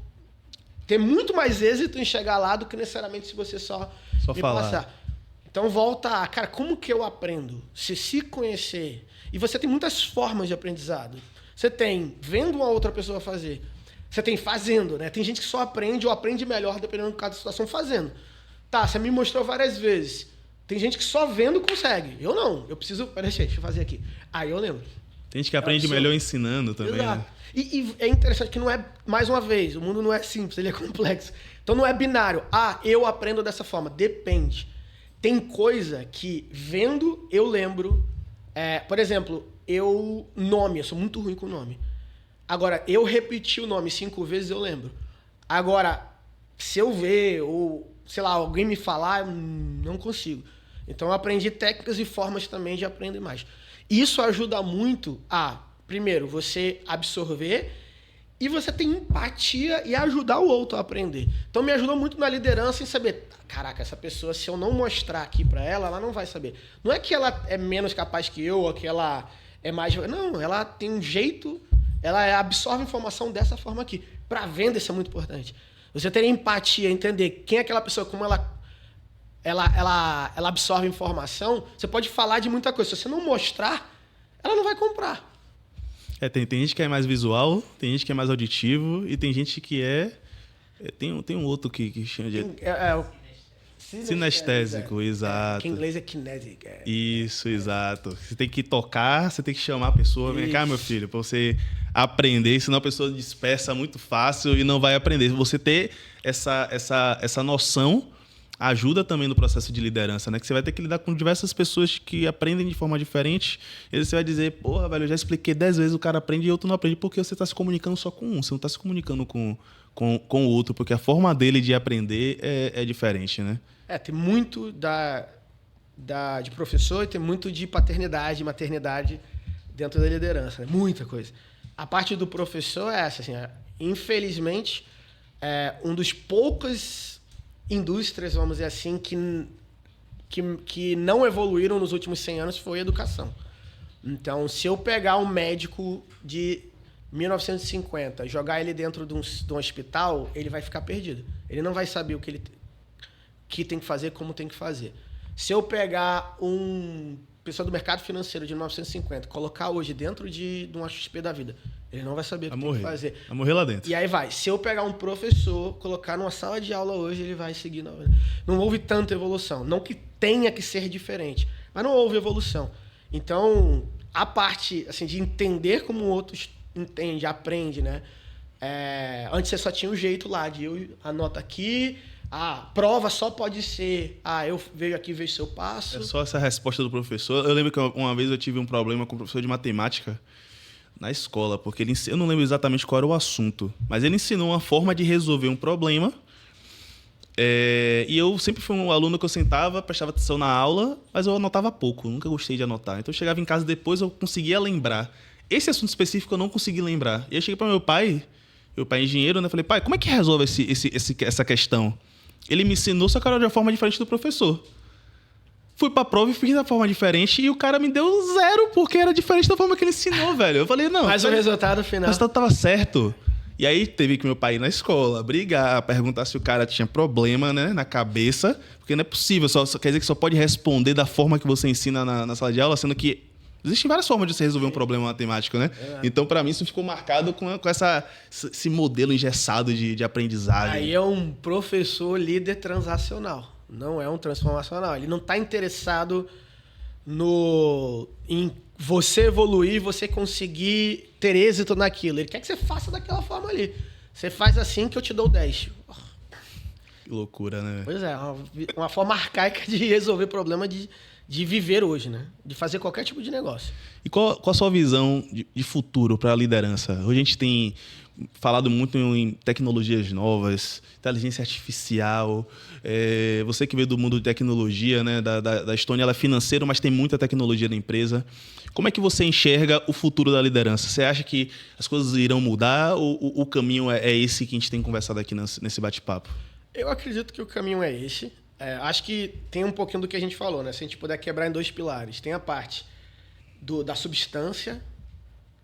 ter muito mais êxito em chegar lá do que necessariamente se você só me falar. passar. Então volta a, cara, como que eu aprendo? Se conhecer. E você tem muitas formas de aprendizado. Você tem vendo uma outra pessoa fazer. Você tem fazendo, né? Tem gente que só aprende ou aprende melhor, dependendo de cada situação, fazendo. Tá, você me mostrou várias vezes. Tem gente que só vendo consegue. Eu não. Eu preciso... Deixa eu fazer aqui. Aí eu lembro. Tem gente que aprende melhor ensinando também. Exato. Né? E é interessante que não é... Mais uma vez, o mundo não é simples, ele é complexo. Então não é binário. Eu aprendo dessa forma. Depende. Tem coisa que vendo eu lembro. Por exemplo, eu sou muito ruim com nome. Agora, eu repetir o nome 5 vezes, eu lembro. Agora, se eu ver ou, sei lá, alguém me falar, eu não consigo. Então, eu aprendi técnicas e formas também de aprender mais. Isso ajuda muito a, primeiro, você absorver e você ter empatia e ajudar o outro a aprender. Então, me ajudou muito na liderança em saber, caraca, essa pessoa, se eu não mostrar aqui pra ela, ela não vai saber. Não é que ela é menos capaz que eu ou que ela é mais... Não, ela tem um jeito, ela absorve informação dessa forma aqui. Para venda isso é muito importante. Você ter empatia, entender quem é aquela pessoa, como ela absorve informação, você pode falar de muita coisa. Se você não mostrar, ela não vai comprar. Tem gente que é mais visual, tem gente que é mais auditivo e tem gente que tem um outro que chama de... Sinestésico, exato. Que em inglês é kinetic. Isso, exato. Você tem que tocar, você tem que chamar a pessoa. Vem cá, meu filho, para você aprender, senão a pessoa dispersa muito fácil e não vai aprender. Você ter essa noção ajuda também no processo de liderança, né? Que você vai ter que lidar com diversas pessoas que aprendem de forma diferente. E aí você vai dizer, porra, velho, eu já expliquei 10 vezes, o cara aprende e outro não aprende, porque você está se comunicando só com um, você não está se comunicando com o outro, porque a forma dele de aprender é diferente, né? Tem muito de professor e tem muito de paternidade e maternidade dentro da liderança, né? Muita coisa. A parte do professor é essa, assim, infelizmente, um dos poucas indústrias, vamos dizer assim, que não evoluíram nos últimos 100 anos foi a educação. Então, se eu pegar um médico de 1950, jogar ele dentro de um hospital, ele vai ficar perdido. Ele não vai saber o que tem que fazer, como tem que fazer. Se eu pegar um pessoa do mercado financeiro de 1950, colocar hoje dentro de um XP da vida, ele não vai saber o que tem que fazer. Vai morrer lá dentro. E aí vai. Se eu pegar um professor, colocar numa sala de aula hoje, ele vai seguir. Não houve tanta evolução. Não que tenha que ser diferente, mas não houve evolução. Então, a parte assim, de entender como o outro entende, aprende, né? Antes você só tinha o jeito lá de eu anoto aqui, a prova só pode ser, eu vejo aqui, vejo seu passo. É só essa resposta do professor. Eu lembro que uma vez eu tive um problema com o professor de matemática na escola, porque eu não lembro exatamente qual era o assunto, mas ele ensinou uma forma de resolver um problema. E eu sempre fui um aluno que eu sentava, prestava atenção na aula, mas eu anotava pouco, nunca gostei de anotar. Então eu chegava em casa depois, eu conseguia lembrar. Esse assunto específico eu não consegui lembrar. E eu cheguei para meu pai é engenheiro, né? Falei, pai, como é que resolve essa questão? Ele me ensinou, só que era de uma forma diferente do professor. Fui pra prova e fiz da forma diferente e o cara me deu 0 porque era diferente da forma que ele ensinou, velho. Eu falei, não. Mas o resultado final... O resultado tava certo. E aí teve que meu pai ir na escola, brigar, perguntar se o cara tinha problema, né, na cabeça, porque não é possível, só quer dizer que só pode responder da forma que você ensina na sala de aula, sendo que existem várias formas de você resolver um problema matemático, né? Então, para mim, isso ficou marcado com esse modelo engessado de aprendizagem. Aí é um professor líder transacional, não é um transformacional. Ele não está interessado em você evoluir, você conseguir ter êxito naquilo. Ele quer que você faça daquela forma ali. Você faz assim que eu te dou 10. Que loucura, né? Pois é, uma forma arcaica de resolver problema de viver hoje, né? De fazer qualquer tipo de negócio. E qual a sua visão de futuro para a liderança? Hoje a gente tem falado muito em tecnologias novas, inteligência artificial. Você que veio do mundo de tecnologia, né, da Estônia, ela é financeira, mas tem muita tecnologia na empresa. Como é que você enxerga o futuro da liderança? Você acha que as coisas irão mudar ou o caminho é esse que a gente tem conversado aqui nesse bate-papo? Eu acredito que o caminho é esse. Acho que tem um pouquinho do que a gente falou, né? Se a gente puder quebrar em 2 pilares. Tem a parte da substância,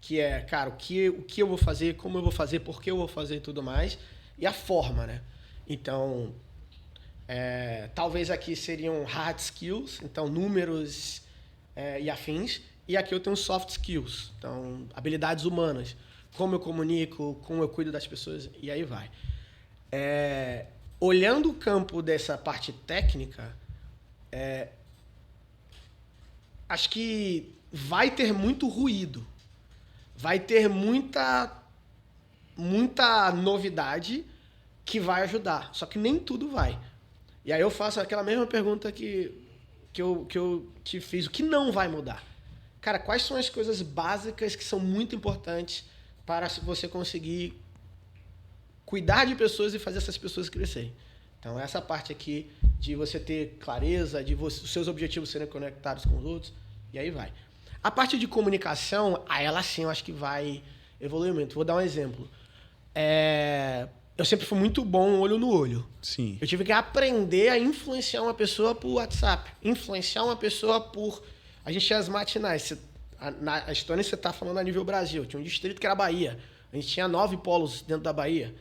que é, cara, o que eu vou fazer, como eu vou fazer, por que eu vou fazer e tudo mais. E a forma, né? Então, talvez aqui seriam hard skills, então números e afins. E aqui eu tenho soft skills, então habilidades humanas. Como eu comunico, como eu cuido das pessoas, e aí vai. Olhando o campo dessa parte técnica, acho que vai ter muito ruído, vai ter muita novidade que vai ajudar, só que nem tudo vai. E aí eu faço aquela mesma pergunta que eu te fiz, o que não vai mudar? Cara, quais são as coisas básicas que são muito importantes para você conseguir cuidar de pessoas e fazer essas pessoas crescerem? Então, essa parte aqui de você ter clareza, os seus objetivos serem conectados com os outros, e aí vai. A parte de comunicação, ela sim, eu acho que vai evoluir muito. Vou dar um exemplo. Eu sempre fui muito bom olho no olho. Sim. Eu tive que aprender a influenciar uma pessoa por WhatsApp, influenciar uma pessoa por... A gente tinha as matinais. A Estônia você está falando a nível Brasil. Tinha um distrito que era a Bahia. A gente tinha 9 polos dentro da Bahia.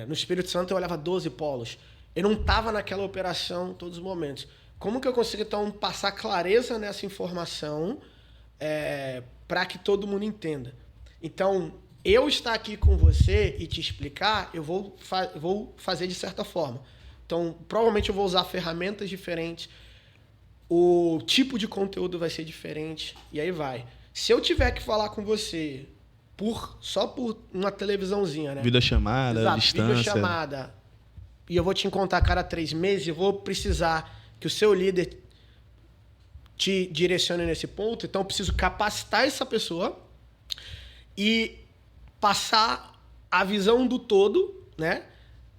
No Espírito Santo eu olhava 12 polos. Eu não estava naquela operação todos os momentos. Como que eu consigo, então, passar clareza nessa informação para que todo mundo entenda? Então, eu estar aqui com você e te explicar, eu vou fazer de certa forma. Então, provavelmente eu vou usar ferramentas diferentes, o tipo de conteúdo vai ser diferente, e aí vai. Se eu tiver que falar com você só por uma televisãozinha, né? Videochamada, exato, distância. Videochamada, e eu vou te encontrar a cada 3 meses, eu vou precisar que o seu líder te direcione nesse ponto, então eu preciso capacitar essa pessoa e passar a visão do todo, né?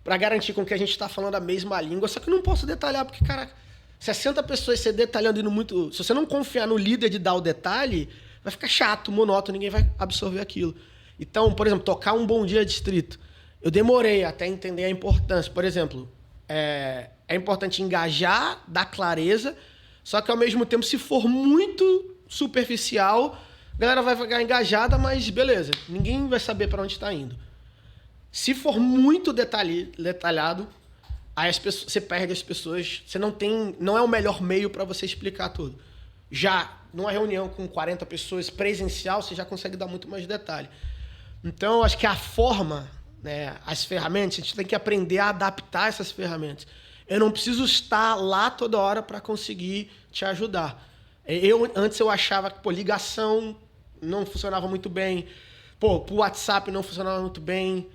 Para garantir com que a gente está falando a mesma língua, só que eu não posso detalhar, porque, cara, 60 pessoas você detalhando indo muito... Se você não confiar no líder de dar o detalhe, vai ficar chato, monótono, ninguém vai absorver aquilo. Então, por exemplo, tocar um Bom Dia Distrito. Eu demorei até entender a importância. Por exemplo, é importante engajar, dar clareza, só que ao mesmo tempo, se for muito superficial, a galera vai ficar engajada, mas beleza, ninguém vai saber para onde está indo. Se for muito detalhado, aí você perde as pessoas, não é o melhor meio para você explicar tudo. Já numa reunião com 40 pessoas presencial, você já consegue dar muito mais detalhe. Então, acho que a forma, né, as ferramentas, a gente tem que aprender a adaptar essas ferramentas. Eu não preciso estar lá toda hora para conseguir te ajudar. Antes eu achava que ligação não funcionava muito bem, o WhatsApp não funcionava muito bem,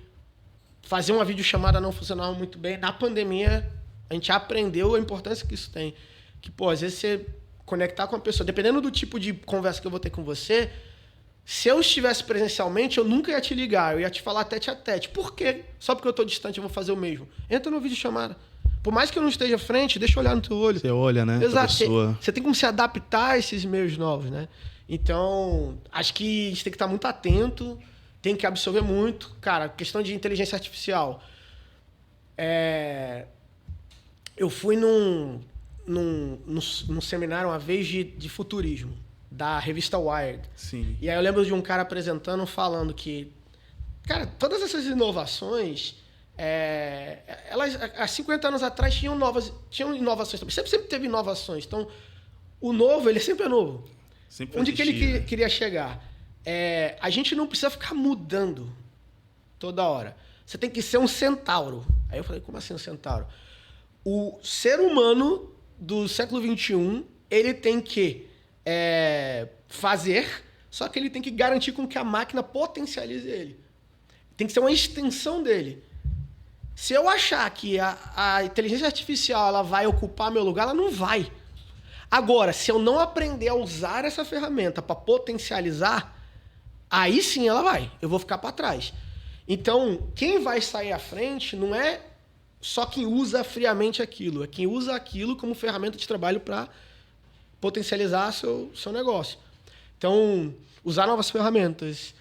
fazer uma videochamada não funcionava muito bem. Na pandemia, a gente aprendeu a importância que isso tem. Que, às vezes você conectar com a pessoa, dependendo do tipo de conversa que eu vou ter com você, se eu estivesse presencialmente, eu nunca ia te ligar, eu ia te falar tete a tete. Por quê? Só porque eu estou distante eu vou fazer o mesmo. Entra no videochamada. Por mais que eu não esteja à frente, deixa eu olhar no teu olho. Você olha, né? Exato. Você tem como se adaptar a esses meios novos, né? Então, acho que a gente tem que estar muito atento, tem que absorver muito. Cara, questão de inteligência artificial. Eu fui num seminário uma vez de futurismo, da revista Wired. Sim. E aí eu lembro de um cara apresentando, falando que, cara, todas essas inovações, elas há 50 anos atrás tinham inovações também. Sempre teve inovações. Então, o novo, ele sempre é novo. Sempre Onde que ele queria chegar? A gente não precisa ficar mudando toda hora. Você tem que ser um centauro. Aí eu falei, como assim um centauro? O ser humano do século XXI, ele tem que fazer, só que ele tem que garantir com que a máquina potencialize ele. Tem que ser uma extensão dele. Se eu achar que a inteligência artificial ela vai ocupar meu lugar, ela não vai. Agora, se eu não aprender a usar essa ferramenta para potencializar, aí sim ela vai. Eu vou ficar para trás. Então, quem vai sair à frente não é só quem usa friamente aquilo. É quem usa aquilo como ferramenta de trabalho para potencializar seu negócio. Então, usar novas ferramentas.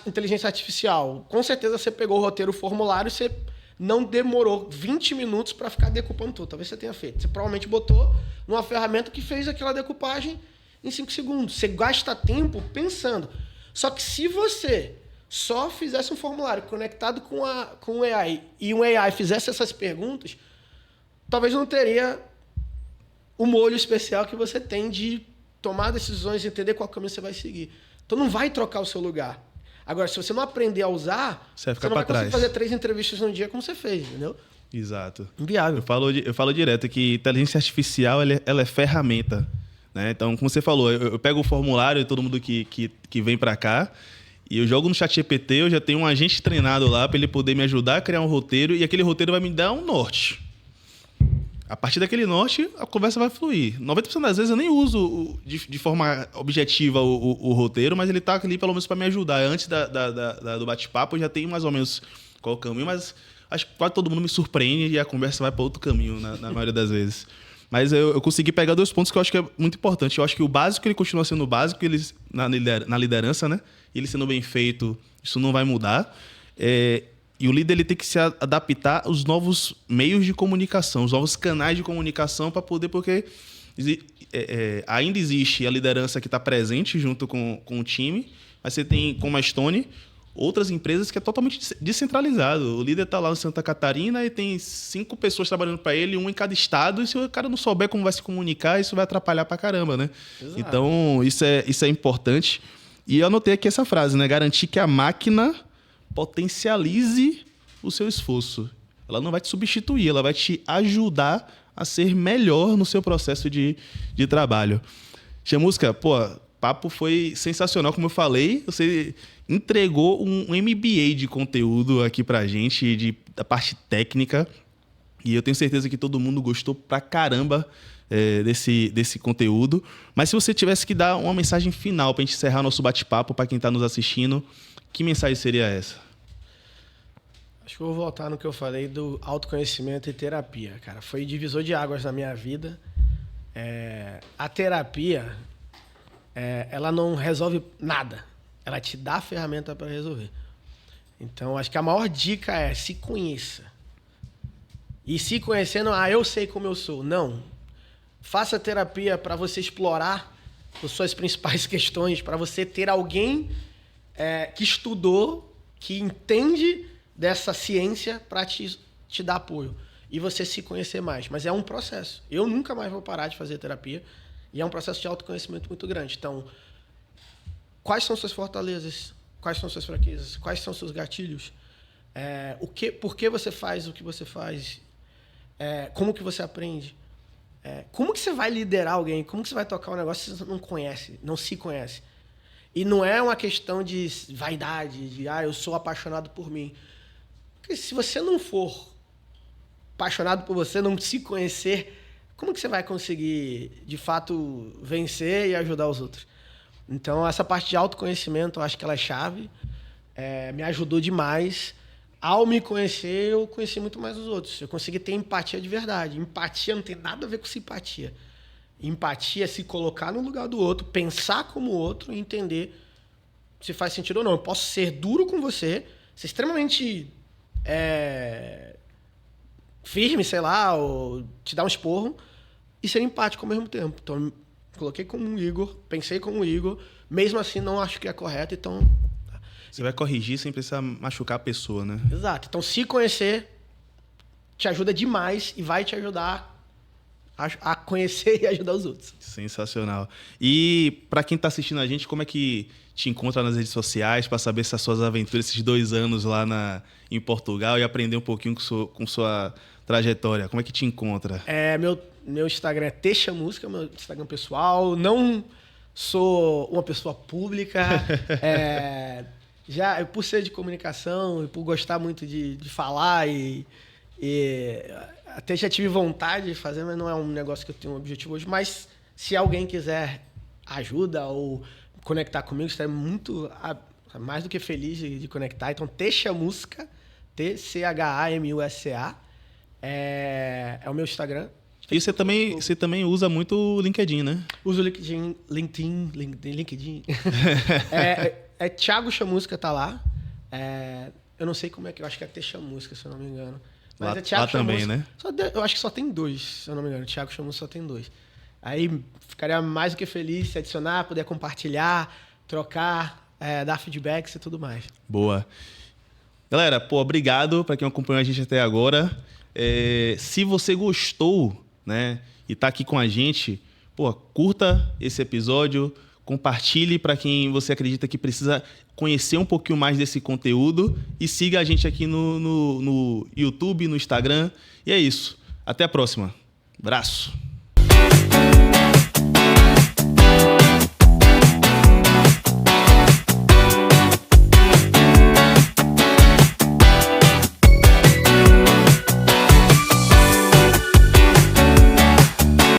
Inteligência artificial. Com certeza você pegou o roteiro, o formulário, e você não demorou 20 minutos para ficar decupando tudo. Talvez você tenha feito. Você provavelmente botou numa ferramenta que fez aquela decupagem em 5 segundos. Você gasta tempo pensando. Só que se você só fizesse um formulário conectado com o AI e o AI fizesse essas perguntas, talvez não teria o molho especial que você tem de tomar decisões e entender qual caminho você vai seguir. Então não vai trocar o seu lugar. Agora, se você não aprender a usar, você não vai conseguir fazer 3 entrevistas num dia como você fez, entendeu? Exato. Inviável. Eu falo direto que inteligência artificial ela é ferramenta. Né? Então, como você falou, eu pego o formulário de todo mundo que vem para cá e eu jogo no ChatGPT, eu já tenho um agente treinado lá para ele poder me ajudar a criar um roteiro e aquele roteiro vai me dar um norte. A partir daquele norte, a conversa vai fluir. 90% das vezes eu nem uso de forma objetiva o roteiro, mas ele está ali pelo menos para me ajudar. Antes do bate-papo, eu já tenho mais ou menos qual o caminho, mas acho que quase todo mundo me surpreende e a conversa vai para outro caminho, na maioria das vezes. Mas eu consegui pegar 2 pontos que eu acho que é muito importante. Eu acho que o básico, ele continua sendo o básico, na liderança, né? Ele sendo bem feito, isso não vai mudar. E o líder ele tem que se adaptar aos novos meios de comunicação, os novos canais de comunicação para poder, porque ainda existe a liderança que está presente junto com o time, mas você tem, como a Stone, outras empresas que é totalmente descentralizado. O líder está lá em Santa Catarina e tem 5 pessoas trabalhando para ele, um em cada estado, e se o cara não souber como vai se comunicar, isso vai atrapalhar para caramba, né? Exato. Então, isso é importante. E eu anotei aqui essa frase, né? Garantir que a máquina potencialize o seu esforço. Ela não vai te substituir, ela vai te ajudar a ser melhor no seu processo de trabalho. Chamusca, pô, o papo foi sensacional, como eu falei. Você entregou um MBA de conteúdo aqui pra gente, da parte técnica. E eu tenho certeza que todo mundo gostou pra caramba desse conteúdo. Mas se você tivesse que dar uma mensagem final pra gente encerrar nosso bate-papo, pra quem tá nos assistindo, que mensagem seria essa? Acho que eu vou voltar no que eu falei do autoconhecimento e terapia, cara. Foi divisor de águas na minha vida. A terapia, ela não resolve nada. Ela te dá a ferramenta para resolver. Então, acho que a maior dica é se conheça. E se conhecendo, eu sei como eu sou. Não. Faça terapia para você explorar as suas principais questões, para você ter alguém que estudou, que entende dessa ciência para te dar apoio e você se conhecer mais. Mas é um processo. Eu nunca mais vou parar de fazer terapia e é um processo de autoconhecimento muito grande. Então, quais são suas fortalezas? Quais são suas fraquezas? Quais são seus gatilhos? Por que você faz o que você faz? Como que você aprende? Como que você vai liderar alguém? Como que você vai tocar um negócio se você não conhece, não se conhece? E não é uma questão de vaidade, de eu sou apaixonado por mim. Porque se você não for apaixonado por você, não se conhecer, como que você vai conseguir, de fato, vencer e ajudar os outros? Então, essa parte de autoconhecimento, eu acho que ela é chave. Me ajudou demais. Ao me conhecer, eu conheci muito mais os outros. Eu consegui ter empatia de verdade. Empatia não tem nada a ver com simpatia. Empatia é se colocar no lugar do outro, pensar como o outro e entender se faz sentido ou não. Eu posso ser duro com você, ser extremamente firme, sei lá, ou te dar um esporro e ser empático ao mesmo tempo. Então, eu me coloquei como um Igor, pensei como um Igor, mesmo assim não acho que é correto, então... Você vai corrigir sem precisar machucar a pessoa, né? Exato. Então, se conhecer te ajuda demais e vai te ajudar a conhecer e ajudar os outros. Sensacional. E para quem está assistindo a gente, como é que te encontra nas redes sociais para saber essas suas aventuras, esses 2 anos lá em Portugal e aprender um pouquinho com sua trajetória? Como é que te encontra? Meu Instagram é Tchamusca, meu Instagram pessoal. Não sou uma pessoa pública. Por ser de comunicação e por gostar muito de falar e até já tive vontade de fazer, mas não é um negócio que eu tenho um objetivo hoje. Mas se alguém quiser ajuda ou conectar comigo, estarei muito mais do que feliz de conectar. Então, Tchamusca, TCHAMUSCA, é o meu Instagram. E você também usa muito o LinkedIn, né? Uso o LinkedIn. Thiago Chamusca tá lá. Eu não sei como é que... Eu acho que é Tchamusca, se eu não me engano. Mas lá, é Thiago lá também, né? Eu acho que só tem 2, se eu não me engano. Thiago Chamusca só tem 2. Aí ficaria mais do que feliz se adicionar, poder compartilhar, trocar, dar feedbacks e tudo mais. Boa. Galera, obrigado para quem acompanhou a gente até agora. Se você gostou, né, e tá aqui com a gente, curta esse episódio, compartilhe para quem você acredita que precisa conhecer um pouquinho mais desse conteúdo e siga a gente aqui no YouTube, no Instagram. E é isso. Até a próxima. Abraço.